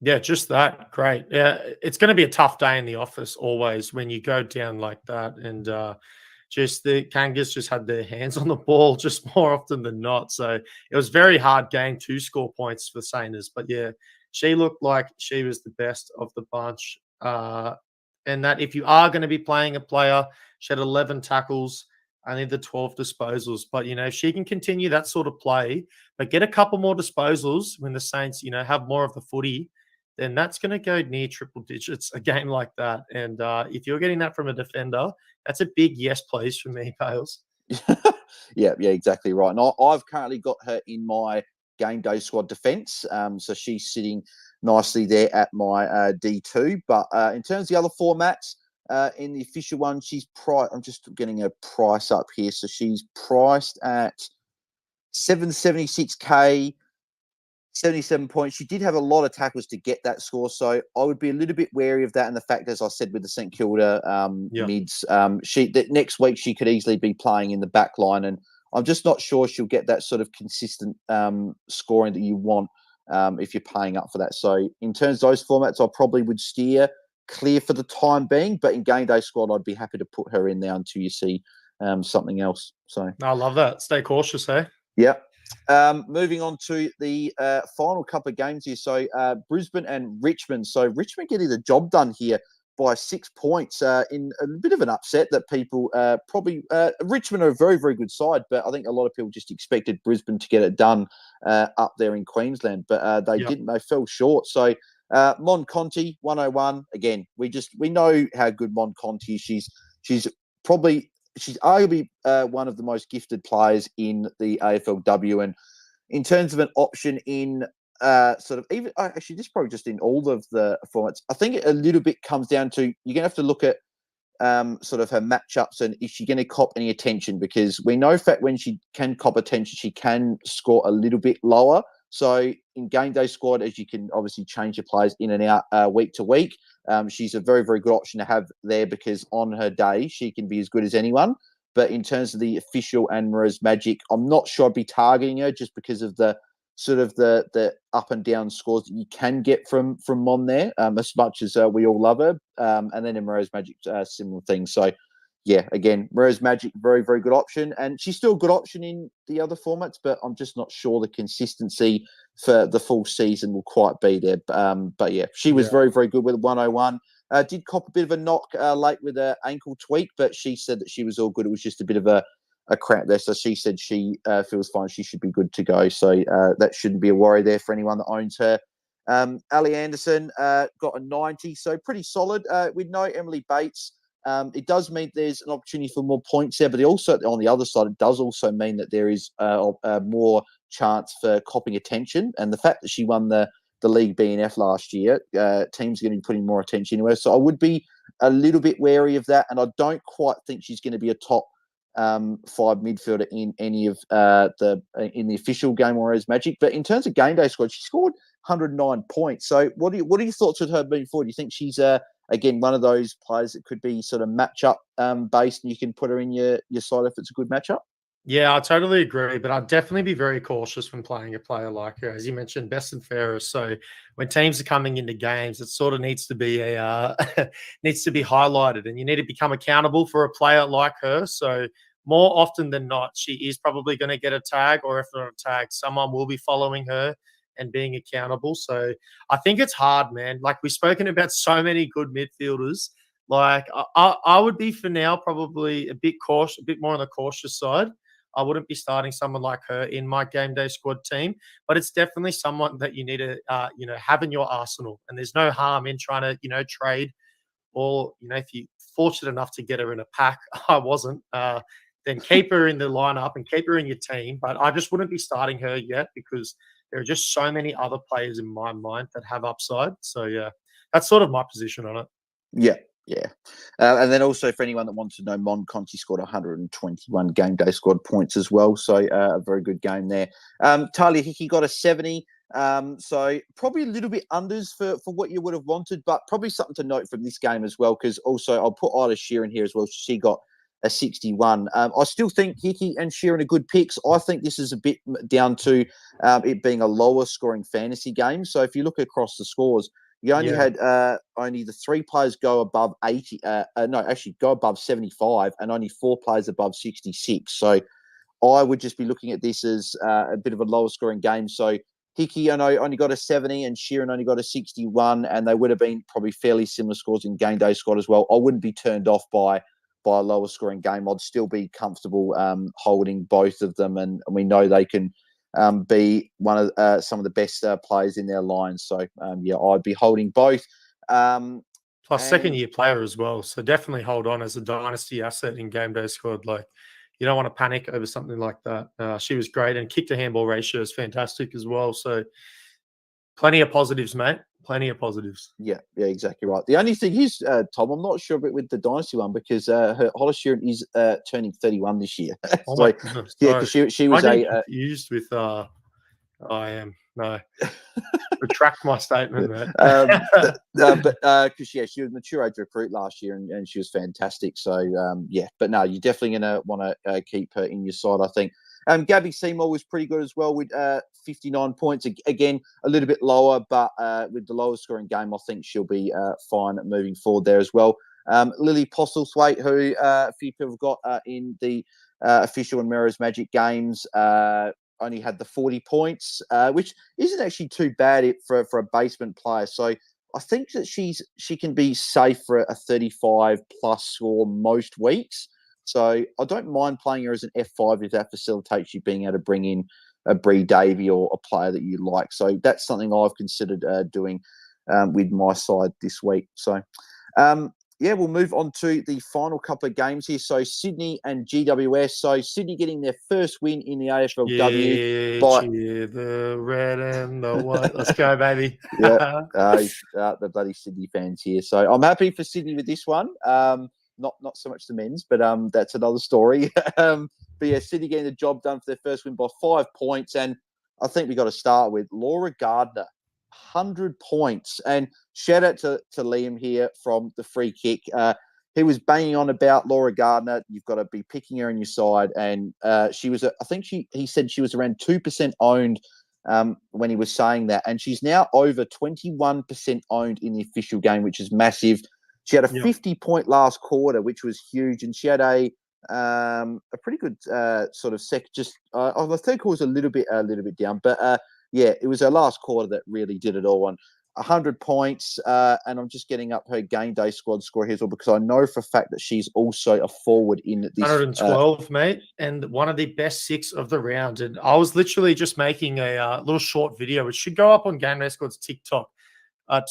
Yeah, just that. Great. Yeah, it's going to be a tough day in the office always when you go down like that. And just the Kangas just had their hands on the ball just more often than not. So it was very hard game to score points for Sainers. But yeah, she looked like she was the best of the bunch. And that if you are going to be playing a player, she had 11 tackles, only the 12 disposals. But, if she can continue that sort of play, but get a couple more disposals when the Saints, have more of the footy, then that's going to go near triple digits, a game like that. And if you're getting that from a defender, that's a big yes, please, for me, Bales. Yeah, exactly right. And I've currently got her in my game day squad defence. So she's sitting nicely there at my D2. But in terms of the other formats, in the official one, she's priced. I'm just getting a price up here. So she's priced at 776k, 77 points. She did have a lot of tackles to get that score, so I would be a little bit wary of that. And the fact, as I said, with the St Kilda mids, next week she could easily be playing in the back line, and I'm just not sure she'll get that sort of consistent scoring that you want if you're paying up for that. So in terms of those formats, I probably would steer clear for the time being, but in game day squad, I'd be happy to put her in there until you see something else. So I love that. Stay cautious, eh? Yeah. Moving on to the final couple of games here. So Brisbane and Richmond. So Richmond getting the job done here by 6 points in a bit of an upset that people probably Richmond are a very, very good side, but I think a lot of people just expected Brisbane to get it done up there in Queensland, but they didn't. They fell short. So Mon Conti 101 again. We know how good Mon Conti is. She's arguably one of the most gifted players in the AFLW, and in terms of an option in sort of even actually this probably just in all of the formats, I think it a little bit comes down to you're gonna have to look at sort of her matchups and is she going to cop any attention, because we know that when she can cop attention, she can score a little bit lower. So in game day squad, as you can obviously change your players in and out week to week, she's a very, very good option to have there because on her day, she can be as good as anyone. But in terms of the official and Mirror's Magic, I'm not sure I'd be targeting her just because of the sort of the up and down scores that you can get from Mon there, as much as we all love her. And then in Mirror's Magic, similar thing. So, yeah, again, Mirror's Magic, very, very good option. And she's still a good option in the other formats, but I'm just not sure the consistency for the full season will quite be there. But yeah, she was very, very good with 101. Did cop a bit of a knock late with an ankle tweak, but she said that she was all good. It was just a bit of a cramp there. So she said she feels fine. She should be good to go. So that shouldn't be a worry there for anyone that owns her. Ali Anderson got a 90, so pretty solid. With no Emily Bates, it does mean there's an opportunity for more points there, but also on the other side, it does also mean that there is more chance for copping attention. And the fact that she won the League BNF last year, teams are going to be putting more attention to her. So I would be a little bit wary of that, and I don't quite think she's going to be a top 5 midfielder in any of in the official game or as Magic. But in terms of game day squad, she scored 109 points. So what are your thoughts with her moving forward? Do you think she's again one of those players that could be sort of matchup based, and you can put her in your side if it's a good matchup? Yeah, I totally agree, but I'd definitely be very cautious when playing a player like her. As you mentioned, best and fairest. So when teams are coming into games, it sort of needs to be needs to be highlighted, and you need to become accountable for a player like her. So more often than not, she is probably going to get a tag, or if not a tag, someone will be following her and being accountable. So I think it's hard, man. Like we've spoken about so many good midfielders. Like I would be for now probably a bit cautious, a bit more on the cautious side. I wouldn't be starting someone like her in my game day squad team, but it's definitely someone that you need to, have in your arsenal. And there's no harm in trying to, trade, or if you're fortunate enough to get her in a pack. I wasn't. Then keep her in the lineup and keep her in your team. But I just wouldn't be starting her yet because there are just so many other players in my mind that have upside. So yeah, that's sort of my position on it. Yeah. Yeah. And then also for anyone that wants to know, Mon Conti scored 121 game day squad points as well. So a very good game there. Talia Hickey got a 70. So probably a little bit unders for what you would have wanted, but probably something to note from this game as well, because also I'll put Ida Sheeran here as well. She got a 61. I still think Hickey and Sheeran are good picks. I think this is a bit down to it being a lower scoring fantasy game. So if you look across the scores, you only had only the 3 players go above 80. Go above 75, and only 4 players above 66. So I would just be looking at this as a bit of a lower scoring game. So Hickey, I know, only got a 70, and Sheeran only got a 61, and they would have been probably fairly similar scores in game day squad as well. I wouldn't be turned off by by a lower scoring game, I'd still be comfortable holding both of them, and we know they can be one of some of the best players in their line. So I'd be holding both. Plus second-year player as well, so definitely hold on as a dynasty asset in GameDay Squad. Like, you don't want to panic over something like that. She was great, and kick to handball ratio is fantastic as well. So plenty of positives, mate. Plenty of positives. Yeah, exactly right. The only thing is, Tom, I'm not sure with the dynasty one because her Hollis Sheeran is turning 31 this year. Oh my goodness! Yeah, because she was confused with. I am no. Retract my statement, mate. But because she was mature age recruit last year and she was fantastic. So but no, you're definitely going to want to keep her in your side, I think. Gabby Seymour was pretty good as well with 59 points. Again, a little bit lower, but with the lower scoring game, I think she'll be fine moving forward there as well. Lily Postlethwaite, who a few people have got in the official and Mirrors Magic games, only had the 40 points, which isn't actually too bad for a basement player. So I think that she can be safe for a 35 plus score most weeks. So I don't mind playing her as an F5 if that facilitates you being able to bring in a Bree Davey or a player that you like. So that's something I've considered doing with my side this week. So we'll move on to the final couple of games here. So Sydney and GWS. So Sydney getting their first win in the AFLW. The red and the white. Let's go, baby. The bloody Sydney fans here. So I'm happy for Sydney with this one. Not so much the men's, but that's another story. But yeah, Sydney getting the job done for their first win by 5 points. And I think we got to start with Laura Gardner. 100 points. And shout out to Liam here from the free kick. He was banging on about Laura Gardner. You've got to be picking her in your side. And she was, I think he said she was around 2% owned when he was saying that. And she's now over 21% owned in the official game, which is massive. She had a 50-point last quarter, which was huge. And she had a pretty good sort of the third quarter was a little bit down. But it was her last quarter that really did it all. And 100 points, and I'm just getting up her game day squad score here as well because I know for a fact that she's also a forward in this. 112, mate, and one of the best 6 of the round. And I was literally just making a little short video, which should go up on GameDay Squad's TikTok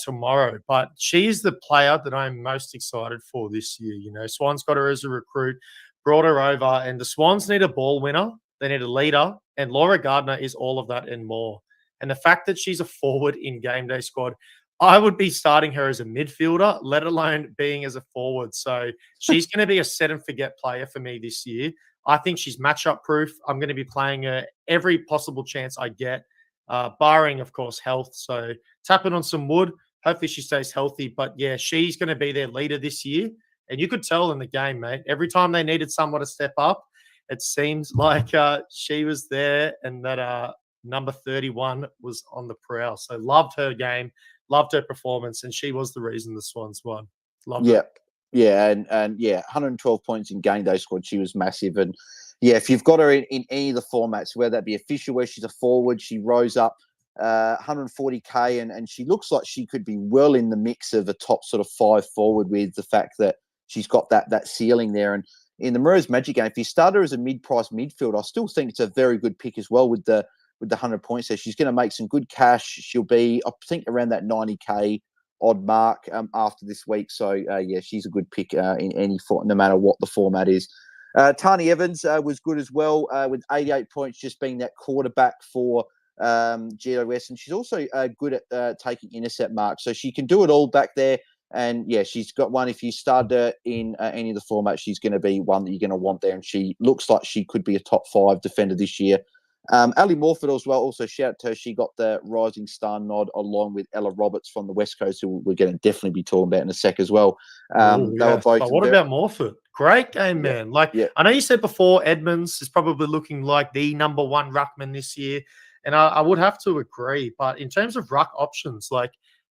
tomorrow. But she's the player that I'm most excited for this year. You know, Swans got her as a recruit, brought her over, and the Swans need a ball winner. They need a leader, and Laura Gardner is all of that and more. And the fact that she's a forward in GameDay Squad, I would be starting her as a midfielder, let alone being as a forward. So she's going to be a set and forget player for me this year. I think she's matchup proof. I'm going to be playing her every possible chance I get, barring, of course, health. So tapping on some wood. Hopefully she stays healthy. But yeah, she's going to be their leader this year. And you could tell in the game, mate, every time they needed someone to step up, it seems like she was there and that number 31 was on the prowl. So loved her game, loved her performance, and she was the reason the Swans won. Loved it. Yeah, and 112 points in game day squad. She was massive. And yeah, if you've got her in any of the formats, whether that be official, where she's a forward, she rose up 140K, and she looks like she could be well in the mix of a top sort of 5 forward with the fact that she's got that ceiling there. And in the Mirrors Magic game, if you start her as a mid-price midfield, I still think it's a very good pick as well with the 100 points there. She's going to make some good cash. She'll be, I think, around that 90K odd mark after this week. So, she's a good pick in any form, no matter what the format is. Tani Evans was good as well with 88 points, just being that quarterback for GWS. And she's also good at taking intercept marks. So she can do it all back there. And, she's got one. If you start her in any of the formats, she's going to be one that you're going to want there. And she looks like she could be a top 5 defender this year. Ali Morford as well, also shout out to her. She got the Rising Star nod along with Ella Roberts from the West Coast, who we're going to definitely be talking about in a sec as well. Were both. But what about Morford? Great game, man. I know you said before Edmonds is probably looking like the number 1 ruckman this year, and I would have to agree. But in terms of ruck options,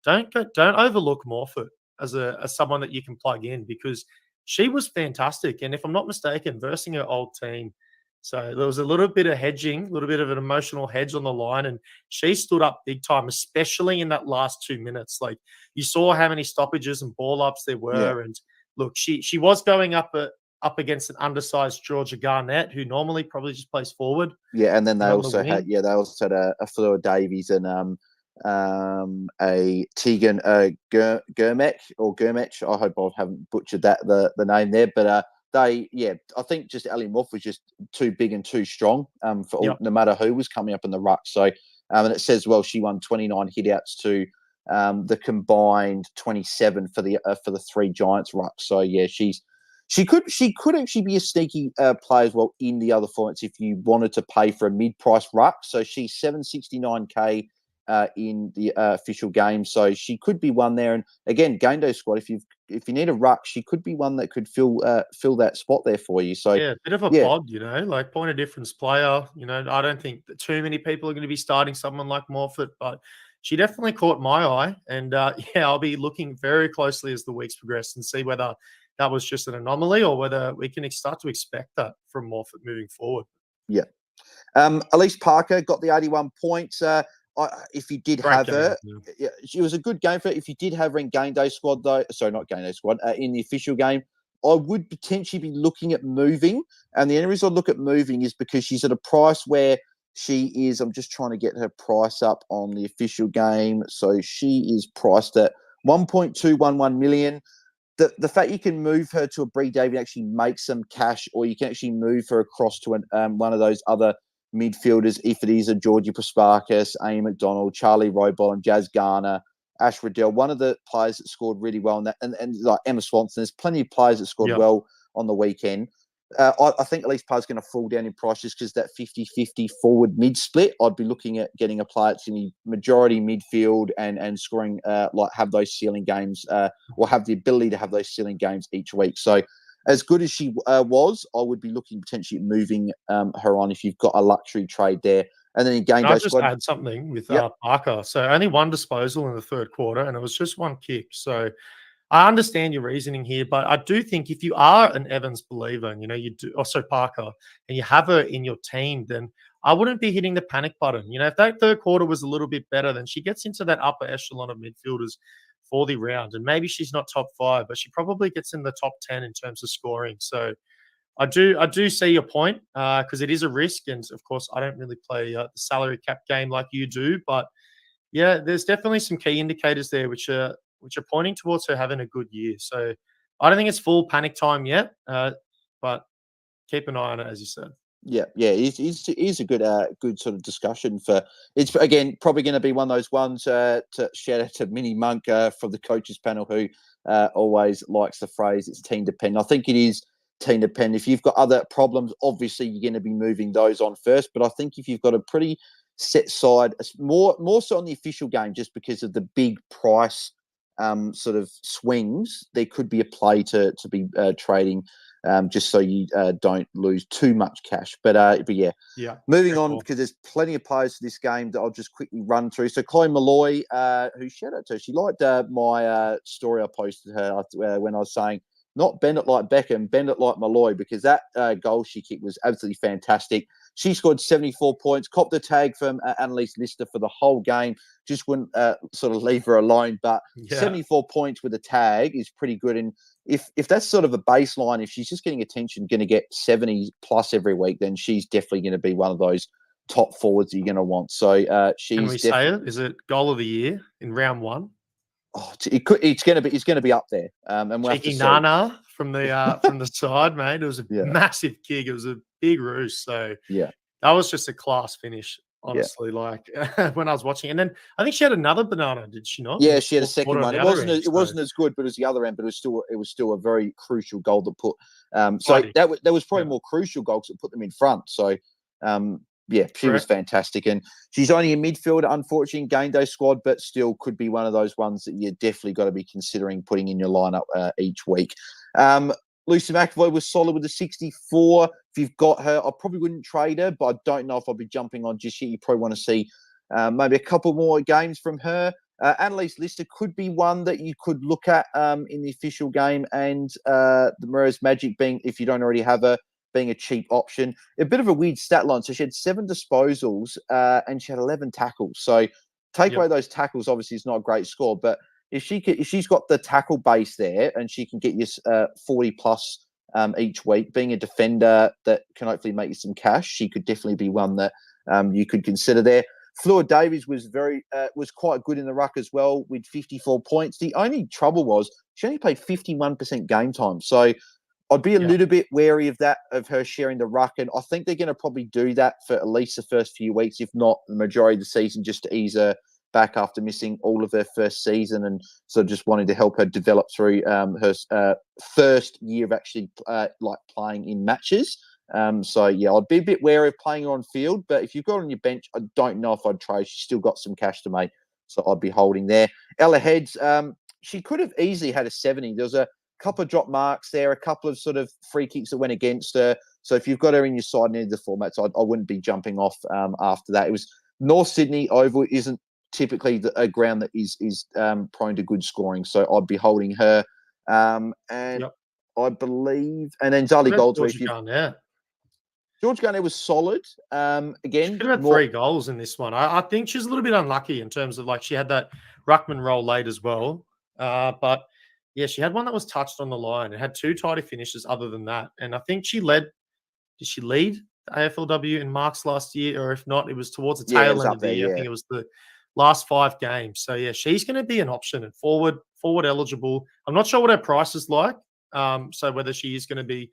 don't overlook Morford as someone that you can plug in because she was fantastic. And if I'm not mistaken, versing her old team. So there was a little bit of hedging, a little bit of an emotional hedge on the line, and she stood up big time, especially in that last 2 minutes. Like you saw how many stoppages and ball ups there were, and look, she was going up up against an undersized Georgia Garnett, who normally probably just plays forward. Yeah, and then they on also the had wing. a Fleur Davies and a Tegan Germech. I hope I haven't butchered the name there, but I think just Ellie Moore was just too big and too strong no matter who was coming up in the ruck. So, and it says, well, she won 29 hitouts to the combined 27 for the three Giants rucks. So yeah, she could actually be a sneaky player as well in the other formats if you wanted to pay for a mid-price ruck. So she's 769K in the official game, so she could be one there. And again, GameDay Squad, if you need a ruck, she could be one that could fill that spot there for you. So yeah, a bit of a pod, like point of difference player. I don't think that too many people are going to be starting someone like Morfitt, but she definitely caught my eye. And I'll be looking very closely as the weeks progress and see whether that was just an anomaly or whether we can start to expect that from Morfitt moving forward. Yeah. Elise Parker got the 81 points. If you did have her, she was a good game for her. If you did have her in GameDay Squad, though, sorry, not GameDay Squad, in the official game, I would potentially be looking at moving. And the only reason I look at moving is because she's at a price where she is. I'm just trying to get her price up on the official game. So she is priced at 1.211 million. The fact you can move her to a Brie Davey actually make some cash, or you can actually move her across to one of those other midfielders, if it is a Georgie Prasparkas, Amy McDonald, Charlie Robol, and Jazz Garner, Ash Riddell, one of the players that scored really well, and like Emma Swanson. There's plenty of players that scored well on the weekend. I think Elise Parr's going to fall down in price just because that 50-50 forward mid split. I'd be looking at getting a player that's in the majority midfield and scoring, have those ceiling games, or have the ability to have those ceiling games each week. So, as good as she was, I would be looking potentially at moving her on if you've got a luxury trade there. And then in GameDay Squad, I just Squad, add something with Parker. So only one disposal in the third quarter, and it was just one kick. So I understand your reasoning here, but I do think if you are an Evans believer, and you do also Parker, and you have her in your team, then I wouldn't be hitting the panic button. If that third quarter was a little bit better, then she gets into that upper echelon of midfielders for the round. And maybe she's not top 5, but she probably gets in the top 10 in terms of scoring. So I do see your point because it is a risk. And of course, I don't really play the salary cap game like you do. But yeah, there's definitely some key indicators there which are pointing towards her having a good year. So I don't think it's full panic time yet, but keep an eye on it, as you said. Yeah, it's a good sort of discussion for. It's again probably going to be one of those ones to shout out to Minnie Monk from the coaches panel who always likes the phrase "it's team dependent." I think it is team dependent. If you've got other problems, obviously you're going to be moving those on first. But I think if you've got a pretty set side, more so on the official game, just because of the big price sort of swings, there could be a play to be trading. Just so you don't lose too much cash. But yeah. Moving on, because there's plenty of players for this game that I'll just quickly run through. So Chloe Malloy, who shout out to her, she liked my story I posted her when I was saying, not bend it like Beckham, bend it like Malloy, because that goal she kicked was absolutely fantastic. She scored 74 points, copped the tag from Annalise Lister for the whole game. Just wouldn't sort of leave her alone. But 74 points with a tag is pretty good. And if that's sort of a baseline, if she's just getting attention, going to get 70 plus every week, then she's definitely going to be one of those top forwards that you're going to want. So she's. Can we say it? Is it goal of the year in round 1? Oh, it's going to be up there. And we'll Cheeky Nana from the side, mate. It was a massive kick. It was a big roost. So that was just a class finish. Honestly, like when I was watching, and then I think she had another banana, did she not? Yeah, she had a second one. It wasn't as good, but it was the other end. But it was still a very crucial goal that put. So that was probably more crucial goal because it put them in front. So she was fantastic, and she's only a midfielder, unfortunately, in GameDay Squad, but still could be one of those ones that you definitely got to be considering putting in your lineup each week. Lucy McAvoy was solid with a 64. If you've got her, I probably wouldn't trade her, but I don't know if I'll be jumping on just yet. You probably want to see maybe a couple more games from her. Annalise Lister could be one that you could look at in the official game, and the Mares Magic being, if you don't already have her, being a cheap option. A bit of a weird stat line. So she had 7 disposals and she had 11 tackles. So take away those tackles, obviously it's not a great score, but if she's got the tackle base there and she can get you 40 plus each week. Being a defender that can hopefully make you some cash, she could definitely be one that you could consider there. Fleur Davies was quite good in the ruck as well with 54 points. The only trouble was she only played 51% game time. So I'd be a little bit wary of that, of her sharing the ruck. And I think they're going to probably do that for at least the first few weeks, if not the majority of the season, just to ease her back after missing all of her first season, and so just wanting to help her develop through her first year of actually playing in matches. So yeah, I'd be a bit wary of playing her on field, but if you've got her on your bench, I don't know if I'd trade. She's still got some cash to make, so I'd be holding there. Ella Heads, she could have easily had a 70. There was a couple of drop marks there, a couple of sort of free kicks that went against her. So if you've got her in your side in any of the formats, I wouldn't be jumping off after that. It was North Sydney Oval isn't typically a ground that is prone to good scoring, so I'd be holding her. And I believe, and then Zali Goldsworth. George Garnett was solid. Again, she could have had 3 goals in this one. I think she's a little bit unlucky in terms of she had that ruckman roll late as well. But yeah, she had one that was touched on the line. It had 2 tidy finishes other than that. And I think she led. Did she lead the AFLW in marks last year? Or if not, it was towards the tail end of the year. I think it was the last 5 games. So yeah, she's going to be an option and forward eligible. I'm not sure what her price is like. So whether she is going to be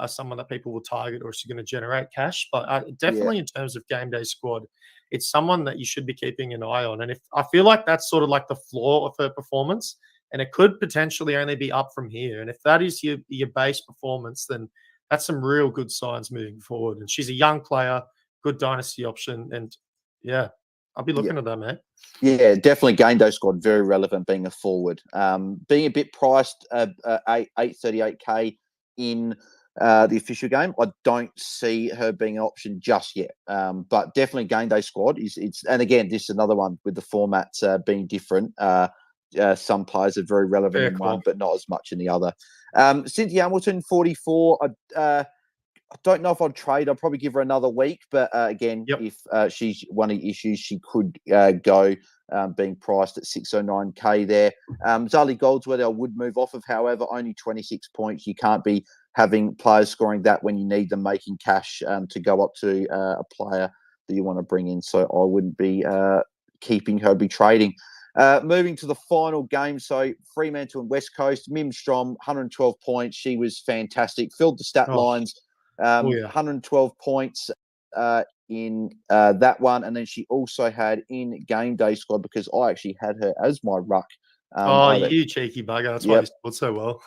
someone that people will target, or she's going to generate cash. But definitely in terms of game day squad, it's someone that you should be keeping an eye on. And if I feel like that's sort of like the floor of her performance, and it could potentially only be up from here. And if that is your base performance, then that's some real good signs moving forward. And she's a young player, good dynasty option. And yeah, I'll be looking at that, man. Yeah, definitely game day squad, very relevant being a forward. Being a bit priced, 838K in the official game, I don't see her being an option just yet. But definitely game day squad and again, this is another one with the formats being different. Some players are very relevant in one, but not as much in the other. Cynthia Hamilton, 44. I don't know if I'd trade. I'd probably give her another week. But again, if she's one of the issues, she could go being priced at 609K there. Zali Goldsworth, I would move off of. However, only 26 points. You can't be having players scoring that when you need them making cash to go up to a player that you want to bring in. So I wouldn't be keeping her, be trading. Moving to the final game, so Fremantle and West Coast. Mim Strom, 112 points. She was fantastic. Filled the stat lines. 112 points in that one. And then she also had in game day squad, because I actually had her as my ruck. You cheeky bugger. That's why you scored so well.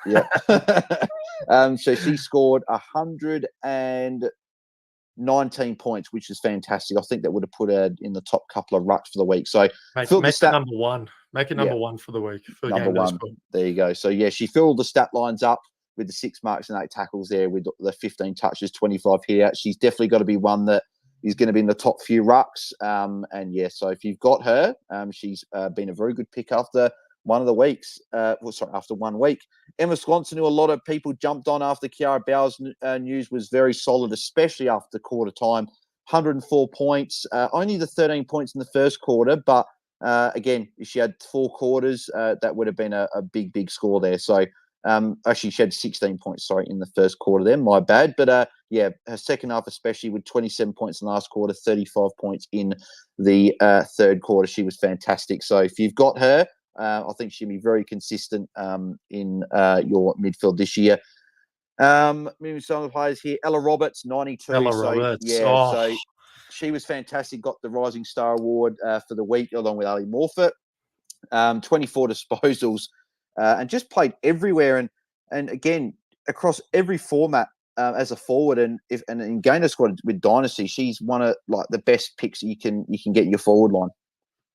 So she scored 119 points, which is fantastic. I think that would have put her in the top couple of rucks for the week. So make it number one. Make it number one for the week. For the number one. There you go. So yeah, she filled the stat lines up with the 6 marks and 8 tackles there, with the 15 touches, 25 here. She's definitely got to be one that is going to be in the top few rucks. And yeah, so if you've got her, she's been a very good pick after one of the weeks. After 1 week. Emma Swanson, who a lot of people jumped on after Kiara Bowers news, was very solid, especially after quarter time. 104 points, only the 13 points in the first quarter, but again, if she had 4 quarters, that would have been a big score there. So actually, she had 16 points, in the first quarter there. My bad. But yeah, her second half, especially with 27 points in the last quarter, 35 points in the third quarter. She was fantastic. So if you've got her, I think she'll be very consistent in your midfield this year. Moving some of the players here. Ella Roberts, 92. Roberts. So she was fantastic. Got the Rising Star Award for the week, along with Ali Morfitt. 24 disposals, and just played everywhere. And again, across every format as a forward, and in Gainer squad with Dynasty, she's one of the best picks you can get in your forward line.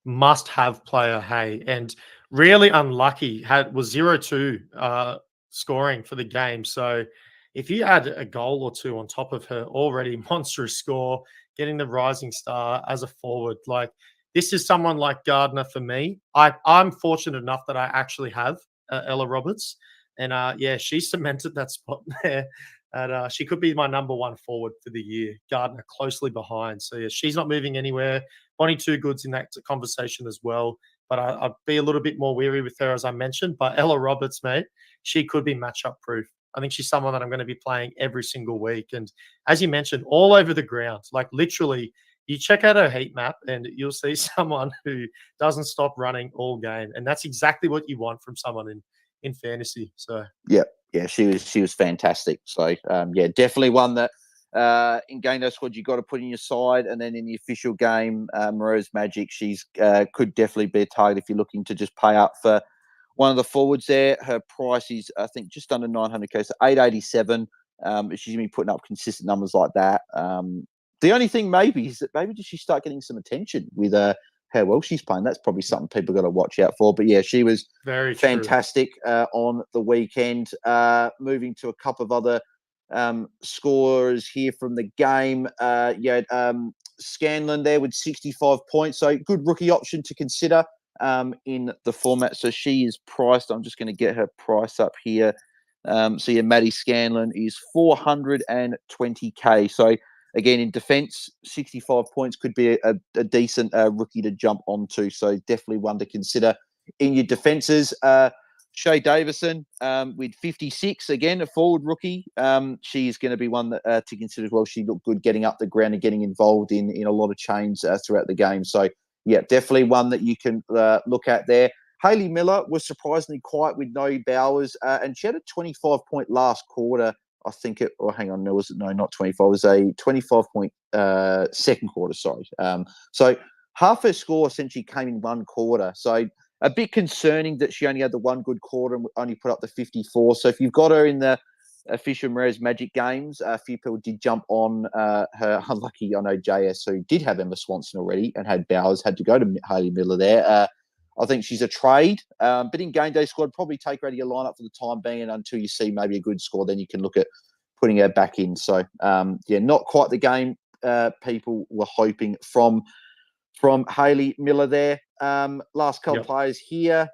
Must-have player, hey, and really unlucky. Was 0-2 scoring for the game. So if you add a goal or 2 on top of her already monstrous score, getting the Rising Star as a forward, this is someone like Gardner for me. I'm fortunate enough that I actually have Ella Roberts, and she cemented that spot there. And she could be my number 1 forward for the year. Gardner closely behind. So yeah, she's not moving anywhere. Bonnie Two Goods in that conversation as well. But I'd be a little bit more weary with her, as I mentioned. But Ella Roberts, mate, she could be matchup proof. I think she's someone that I'm going to be playing every single week. And as you mentioned, all over the ground, like literally, you check out her heat map and you'll see someone who doesn't stop running all game. And that's exactly what you want from someone in fantasy. So yeah, she was fantastic. So yeah, definitely one that in GameDay Squad you got to put in your side, and then in the official game, Mare's Magic, she's could definitely be a target if you're looking to just pay up for one of the forwards there. Her price is, I think, just under 900k, so 887. She's gonna be putting up consistent numbers like that. The only thing maybe is that maybe does she start getting some attention with how well she's playing? That's probably something people got to watch out for. But yeah, she was very fantastic on the weekend. Moving to a couple of other scorers here from the game. Scanlon there with 65 points, so good rookie option to consider in the format. So she is priced. I'm just going to get her price up here. So yeah, Maddie Scanlon is 420k. So again, in defence, 65 points could be a decent rookie to jump onto. So definitely one to consider in your defences. Shay Davison with 56, again, a forward rookie. She's going to be one that, to consider as well. She looked good getting up the ground and getting involved in a lot of chains throughout the game. So, yeah, definitely one that you can look at there. Hayley Miller was surprisingly quiet with no Bowers, and she had a 25-point last quarter. I think it, or hang on, no, not 25. It was a 25-point second quarter, sorry. So half her score essentially came in one quarter. So a bit concerning that she only had the one good quarter and only put up the 54. So if you've got her in the official Mare's Magic games, a few people did jump on her. Unlucky, I know JS, who did have Emma Swanson already and had Bowers, had to go to Hayley Miller there. I think she's a trade, but in GameDay Squad, probably take her out of your lineup for the time being, and until you see maybe a good score, then you can look at putting her back in. So, yeah, not quite the game people were hoping from Hayley Miller there. Last couple of players here.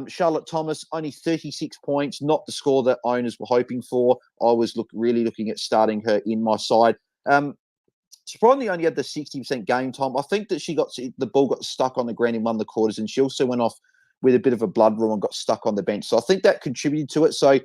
Charlotte Thomas, only 36 points, not the score that owners were hoping for. I was really looking at starting her in my side. Surprisingly, only had the 60% game time. I think that the ball got stuck on the ground in one of the quarters, and she also went off with a bit of a blood rule and got stuck on the bench. So I think that contributed to it. So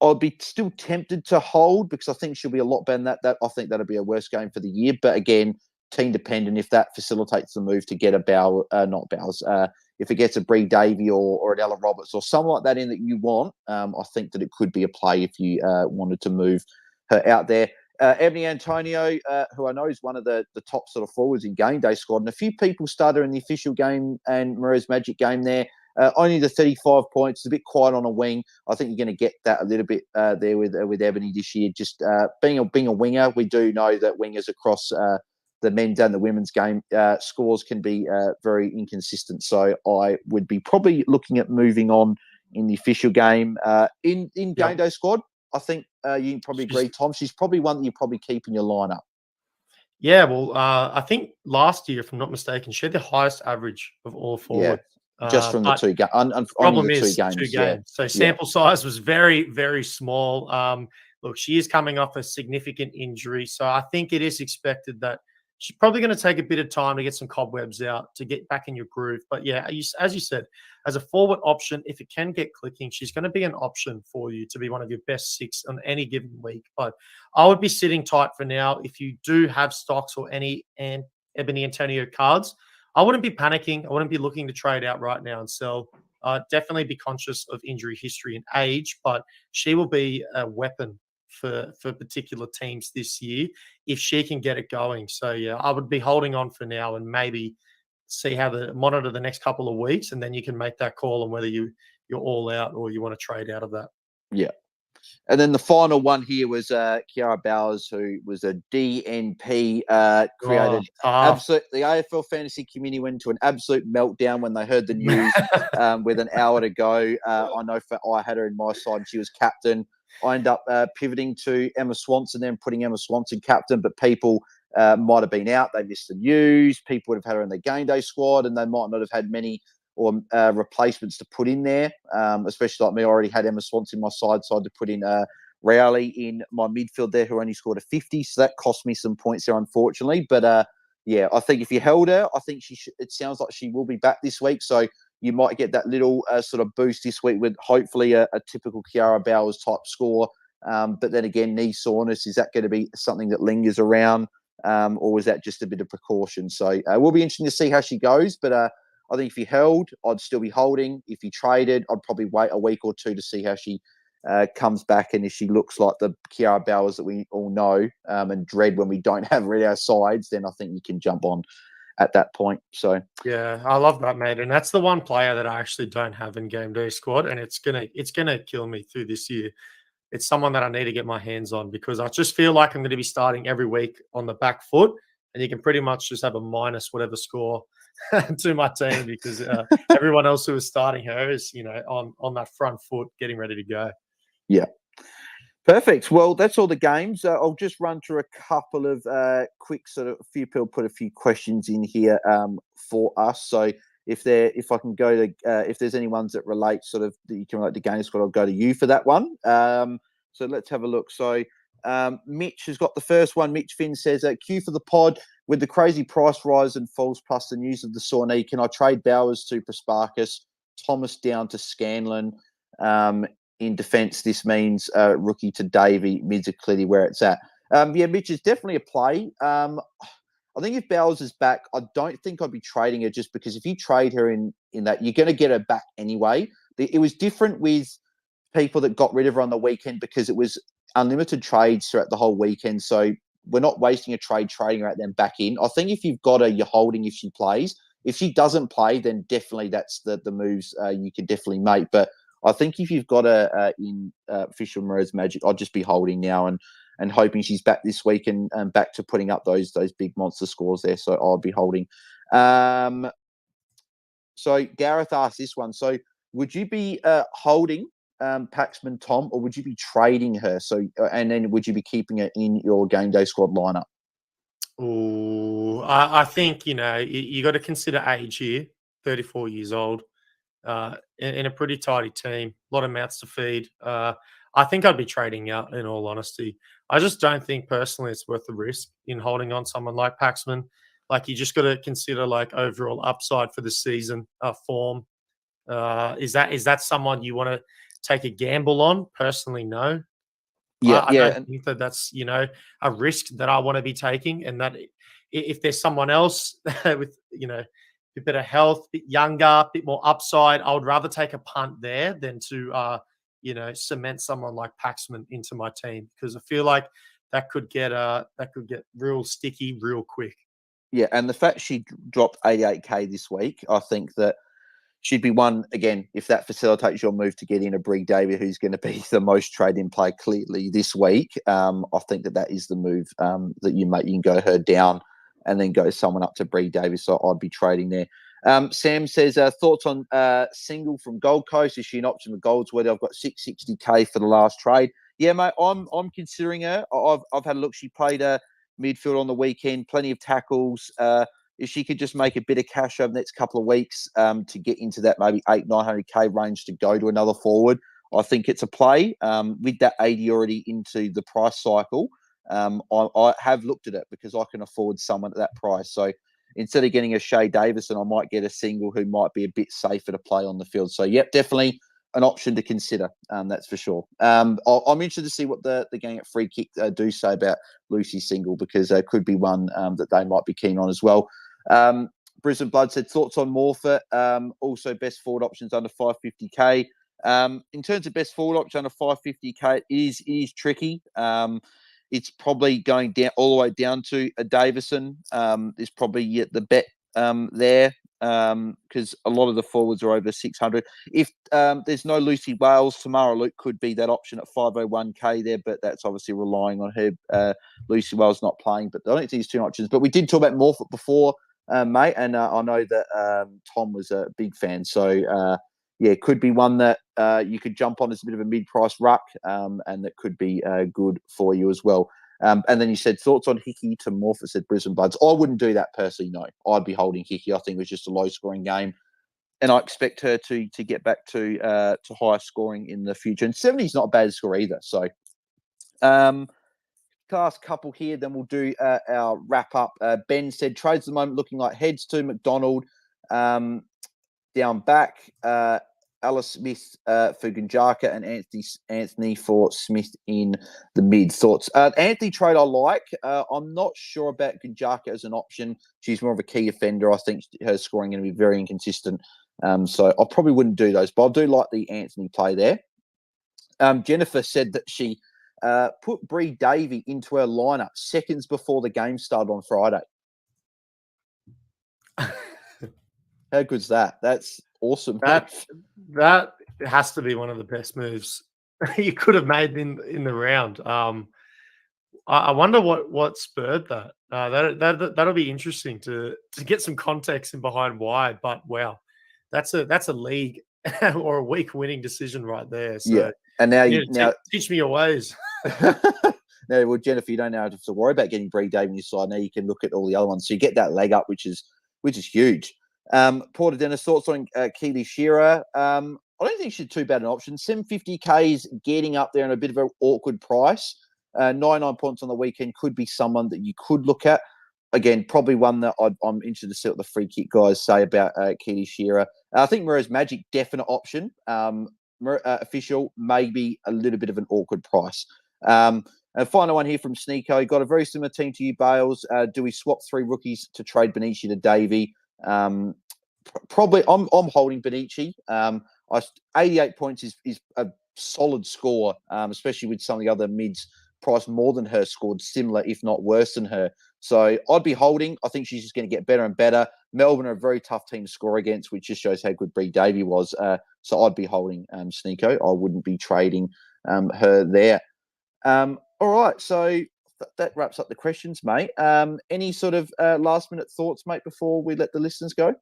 I'd be still tempted to hold because I think she'll be a lot better than that. I think that'll be a worse game for the year. But again, team dependent. If that facilitates the move to get if it gets a Bree Davey or an Ella Roberts or someone like that in that you want, I think that it could be a play if you wanted to move her out there. Ebony Antonio, who I know is one of the top sort of forwards in GameDay Squad, and a few people started her in the official game and Mare's Magic game there. Only the 35 points, a bit quiet on a wing. I think you're going to get that a little bit there with Ebony this year. Just being a winger, we do know that wingers across the men's and the women's game scores can be very inconsistent. So I would be probably looking at moving on in the official game. In GameDay Squad, I think you can probably agree, Tom. She's probably one that you probably keep in your lineup. Yeah, well, I think last year, if I'm not mistaken, she had the highest average of all forward. Yeah, just from the two games. Problem is two games. Yeah. So sample size was very, very small. Look, she is coming off a significant injury, so I think it is expected that she's probably going to take a bit of time to get some cobwebs out to get back in your groove. But yeah, as you said, as a forward option, if it can get clicking, she's going to be an option for you to be one of your best six on any given week. But I would be sitting tight for now. If you do have stocks or any Ebony Antonio cards, I wouldn't be panicking. I wouldn't be looking to trade out right now and sell. Definitely be conscious of injury history and age, but she will be a weapon for particular teams this year if she can get it going. So yeah, I would be holding on for now and maybe see how monitor the next couple of weeks, and then you can make that call on whether you're all out or you want to trade out of that. Yeah. And then the final one here was Kiara Bowers, who was a DNP created. The AFL fantasy community went into an absolute meltdown when they heard the news with an hour to go. I know I had her in my side and she was captain. I ended up pivoting to Emma Swanson, then putting Emma Swanson captain, but people might have been out. They missed the news. People would have had her in the GameDay squad, and they might not have had many replacements to put in there, especially like me. I already had Emma Swanson in my side, so I had to put in Rowley in my midfield there, who only scored a 50. So that cost me some points there, unfortunately. But yeah, I think if you held her, I think it sounds like she will be back this week. So you might get that little sort of boost this week with hopefully a typical Kiara Bowers type score. But then again, knee soreness, is that going to be something that lingers around? Or is that just a bit of precaution? So it will be interesting to see how she goes. But I think if you held, I'd still be holding. If you traded, I'd probably wait a week or two to see how she comes back, and if she looks like the Kiara Bowers that we all know and dread when we don't have her at our sides, then I think you can jump on at that point. So yeah, I love that, mate. And that's the one player that I actually don't have in GameDay Squad, and it's gonna kill me through this year. It's someone that I need to get my hands on because I just feel like I'm going to be starting every week on the back foot, and you can pretty much just have a minus whatever score to my team because everyone else who is starting her is, on that front foot, getting ready to go. Yeah. Perfect. Well, that's all the games. I'll just run through a couple of quick sort of few people put a few questions in here for us. So if I can go to if there's any ones that relate sort of that you can relate to GameDay Squad, I'll go to you for that one. So let's have a look. So Mitch has got the first one. Mitch Finn says, "Q for the pod. With the crazy price rise and falls plus the news of the sore knee, can I trade Bowers to Prosparkus, Thomas down to Scanlon? In defence, this means rookie to Davey, mids are clearly where it's at." Yeah, Mitch is definitely a play. I think if Bowers is back, I don't think I'd be trading her just because if you trade her in that, you're going to get her back anyway. It was different with people that got rid of her on the weekend because it was unlimited trades throughout the whole weekend. So we're not wasting a trade trading her out then back in. I think if you've got her, you're holding if she plays. If she doesn't play, then definitely that's the moves you could definitely make. But I think if you've got her in official Mirrors Magic, I'd just be holding now and hoping she's back this week and back to putting up those big monster scores there. So I'll be holding. So Gareth asked this one. So would you be holding Paxman Tom, or would you be trading her? So and then would you be keeping her in your GameDay Squad lineup? Oh, I think you got to consider age here. 34 years old. In a pretty tidy team, a lot of mouths to feed. I think I'd be trading out, in all honesty. I just don't think personally it's worth the risk in holding on someone like Paxman. Like, you just got to consider like overall upside for the season, form. Is that someone you want to take a gamble on? Personally, no. I don't think that's a risk that I want to be taking, and that if there's someone else with a bit of health, a bit younger, a bit more upside, I would rather take a punt there than to cement someone like Paxman into my team, because I feel like that could get real sticky real quick. Yeah, and the fact she dropped 88k this week, I think that she'd be one, again, if that facilitates your move to get in a Brig Davey, who's going to be the most trade-in play clearly this week. I think that is the move that you make. You can go her down and then go someone up to Brig Davey. So I'd be trading there. Sam says, thoughts on Single from Gold Coast? Is she an option with Goldsworthy? I've got 660k for the last trade. Yeah, mate, I'm considering her. I've had a look. She played midfield on the weekend, plenty of tackles. If she could just make a bit of cash over the next couple of weeks to get into that maybe 800-900k range to go to another forward, I think it's a play. With that 80 already into the price cycle, I have looked at it because I can afford someone at that price. So instead of getting a Shay Davison, I might get a Single who might be a bit safer to play on the field. So, yep, definitely an option to consider. That's for sure. I'm interested to see what the gang at Free Kick do say about Lucy Single, because there could be one that they might be keen on as well. Brisbane Blood said, thoughts on Morpher? Also, best forward options under 550k. In terms of best forward option under 550k, it is tricky. It's probably going down all the way down to a Davison. Is probably the bet there, because a lot of the forwards are over 600. If there's no Lucy Wales, Tamara Luke could be that option at 501k there, but that's obviously relying on her. Lucy Wales not playing, but I don't think there's two options. But we did talk about Morphet before, mate, and I know that Tom was a big fan. So, yeah, could be one that you could jump on as a bit of a mid-price ruck, and that could be good for you as well. And then you said, thoughts on Hickey to Morphet, said Brisbane Bloods. I wouldn't do that personally, no. I'd be holding Hickey. I think it was just a low-scoring game, and I expect her to get back to higher scoring in the future. And 70 is not a bad score either. So, last couple here, then we'll do our wrap-up. Ben said, trades at the moment looking like heads to McDonald. Down back, Alice Smith for Gunjaka and Anthony for Smith in the mid. Thoughts? Anthony trade I like. I'm not sure about Gunjaka as an option. She's more of a key offender. I think her scoring going to be very inconsistent. So I probably wouldn't do those, but I do like the Anthony play there. Jennifer said that she put Bree Davey into her lineup seconds before the game started on Friday. How good's that? That's awesome. That has to be one of the best moves you could have made in the round. I wonder what spurred that. That'll be interesting to get some context in behind why. But wow, that's a league or a week winning decision right there. So yeah, and now teach me your ways. No, well, Jennifer, you don't now have to worry about getting Bree Davey on your side. Now you can look at all the other ones, so you get that leg up, which is huge. Porter Dennis, thoughts on Keely Shearer? I don't think she's too bad an option. 750K is getting up there in a bit of an awkward price. 99 points on the weekend could be someone that you could look at. Again, probably one that I'm interested to see what the free kick guys say about Keely Shearer. I think Murray's Magic, definite option. Official, maybe a little bit of an awkward price. And final one here from Sneeko. Got a very similar team to you, Bales. Do we swap 3 rookies to trade Benici to Davey? Probably, I'm holding Benici. 88 points is a solid score, especially with some of the other mids priced more than her, scored similar, if not worse than her. So I'd be holding. I think she's just going to get better and better. Melbourne are a very tough team to score against, which just shows how good Bree Davey was. So I'd be holding Sneeko. I wouldn't be trading her there. All right, so that wraps up the questions, mate. Any sort of last-minute thoughts, mate, before we let the listeners go?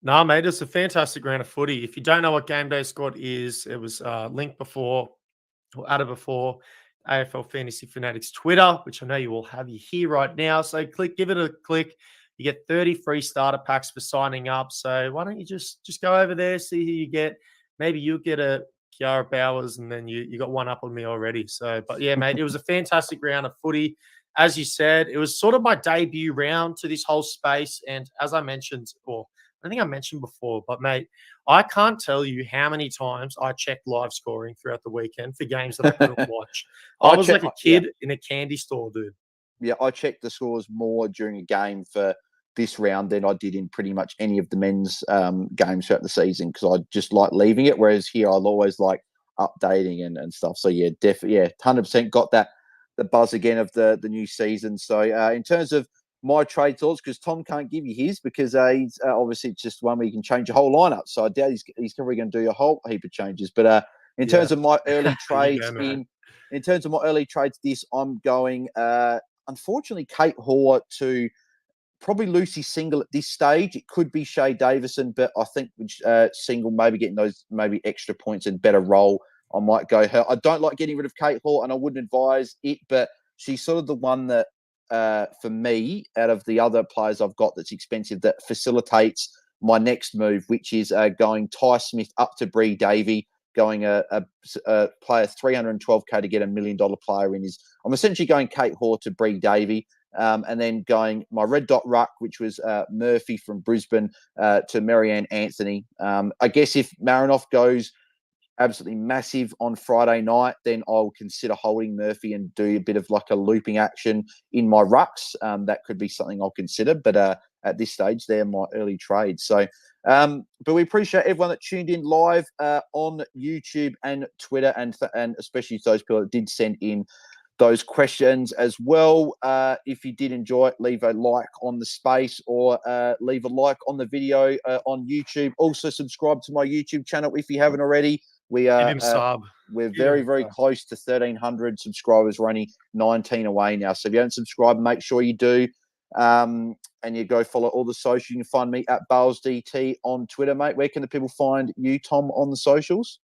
No, mate, it's a fantastic round of footy. If you don't know what GameDay Squad is, it was linked before or added before AFL Fantasy Fanatics Twitter, which I know you will have you here right now. So give it a click. You get 30 free starter packs for signing up. So why don't you just go over there, see who you get. Maybe you'll get a Kiara Bowers, and then you got one up on me already. So, but yeah, mate, it was a fantastic round of footy. As you said, it was sort of my debut round to this whole space. And as I mentioned, or I think I mentioned before, but mate, I can't tell you how many times I checked live scoring throughout the weekend for games that I couldn't watch. I was like a kid in a candy store, dude. Yeah, I checked the scores more during a game for this round than I did in pretty much any of the men's games throughout the season, because I just like leaving it. Whereas here, I'll always like updating and stuff. So yeah, definitely, yeah, 100% got the buzz again of the new season. So in terms of my trade thoughts, because Tom can't give you his because he's obviously it's just one where you can change your whole lineup. So I doubt he's probably going to do a whole heap of changes. But in terms of my early trades, in terms of my early trades, I'm going unfortunately Kate Hoare to probably Lucy Single at this stage. It could be Shay Davison, but I think Single maybe getting those maybe extra points and better role, I might go her. I don't like getting rid of Kate Hoare, and I wouldn't advise it, but she's sort of the one that for me, out of the other players I've got that's expensive, that facilitates my next move, which is going Ty Smith up to Bree Davey, going a player 312K to get $1 million player in. I'm essentially going Kate Hoare to Bree Davey, and then going my red dot ruck, which was Murphy from Brisbane, to Marianne Anthony. I guess if Marinoff goes absolutely massive on Friday night, then I'll consider holding Murphy and do a bit of like a looping action in my rucks. That could be something I'll consider, but at this stage, they're my early trades. So, but we appreciate everyone that tuned in live on YouTube and Twitter, and especially those people that did send in those questions as well. If you did enjoy it, leave a like on the space, or leave a like on the video on YouTube. Also, subscribe to my YouTube channel if you haven't already. We are we're very close to 1,300 subscribers. We're only 19 away now. So if you haven't subscribed, make sure you do. And you go follow all the socials. You can find me at BalesDT on Twitter, mate. Where can the people find you, Tom, on the socials?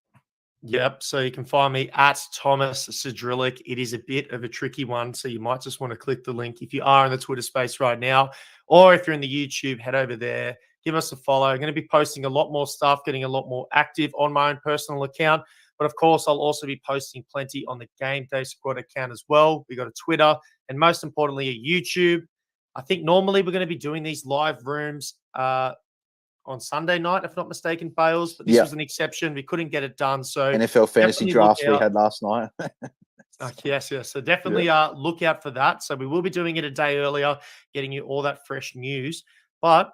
Yep. So you can find me at Thomas Sidrilic. It is a bit of a tricky one, so you might just want to click the link if you are in the Twitter space right now, or if you're in the YouTube, head over there. Give us a follow. I'm going to be posting a lot more stuff, getting a lot more active on my own personal account. But of course, I'll also be posting plenty on the GameDay Squad account as well. We got a Twitter, and most importantly, a YouTube. I think normally we're going to be doing these live rooms on on Sunday night, if not mistaken, Bales. But this was an exception. We couldn't get it done. So NFL fantasy drafts we had last night. Yes. So definitely look out for that. So we will be doing it a day earlier, getting you all that fresh news. But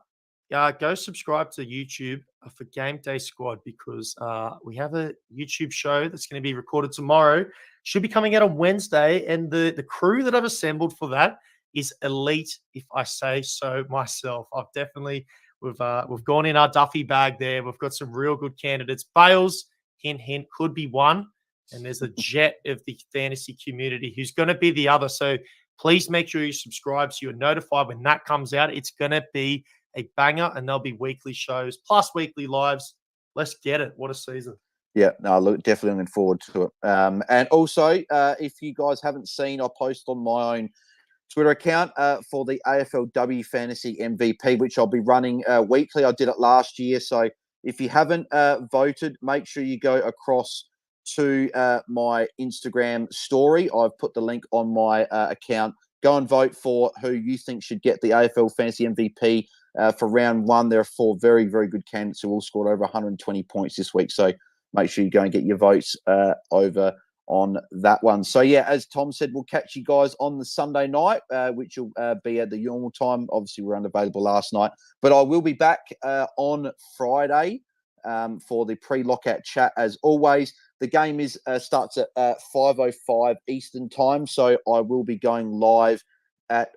go subscribe to YouTube for GameDay Squad, because we have a YouTube show that's going to be recorded tomorrow. Should be coming out on Wednesday. And the crew that I've assembled for that is elite, if I say so myself. I've definitely, we've gone in our Duffy bag there. We've got some real good candidates. Bales, hint, hint, could be one. And there's a jet of the fantasy community who's going to be the other. So please make sure you subscribe so you're notified when that comes out. It's going to be a banger, and there'll be weekly shows plus weekly lives. Let's get it. What a season. Yeah, no, look, definitely looking forward to it. And also, if you guys haven't seen, I post on my own Twitter account for the AFLW Fantasy MVP, which I'll be running weekly. I did it last year. So if you haven't voted, make sure you go across to my Instagram story. I've put the link on my account. Go and vote for who you think should get the AFL Fantasy MVP for round one. There are 4 very, very good candidates who all scored over 120 points this week. So make sure you go and get your votes over on that one. So, yeah, as Tom said, we'll catch you guys on the Sunday night, which will be at the normal time. Obviously, we were unavailable last night. But I will be back on Friday for the pre-lockout chat, as always. The game starts at 5:05 Eastern time, so I will be going live at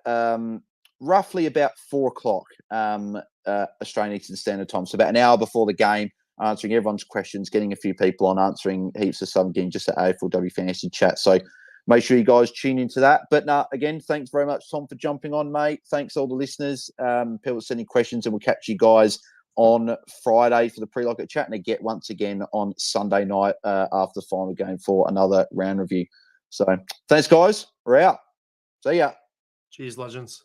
roughly about 4 o'clock Australian Eastern Standard Time. So about an hour before the game, answering everyone's questions, getting a few people on, answering heaps of some, getting just at AFLW Fantasy chat. So make sure you guys tune into that. But again, thanks very much, Tom, for jumping on, mate. Thanks all the listeners. People sending questions, and we'll catch you guys on Friday for the pre-lockout chat, and again once again on Sunday night after the final game for another round review. So thanks, guys. We're out. See ya. Cheers, legends.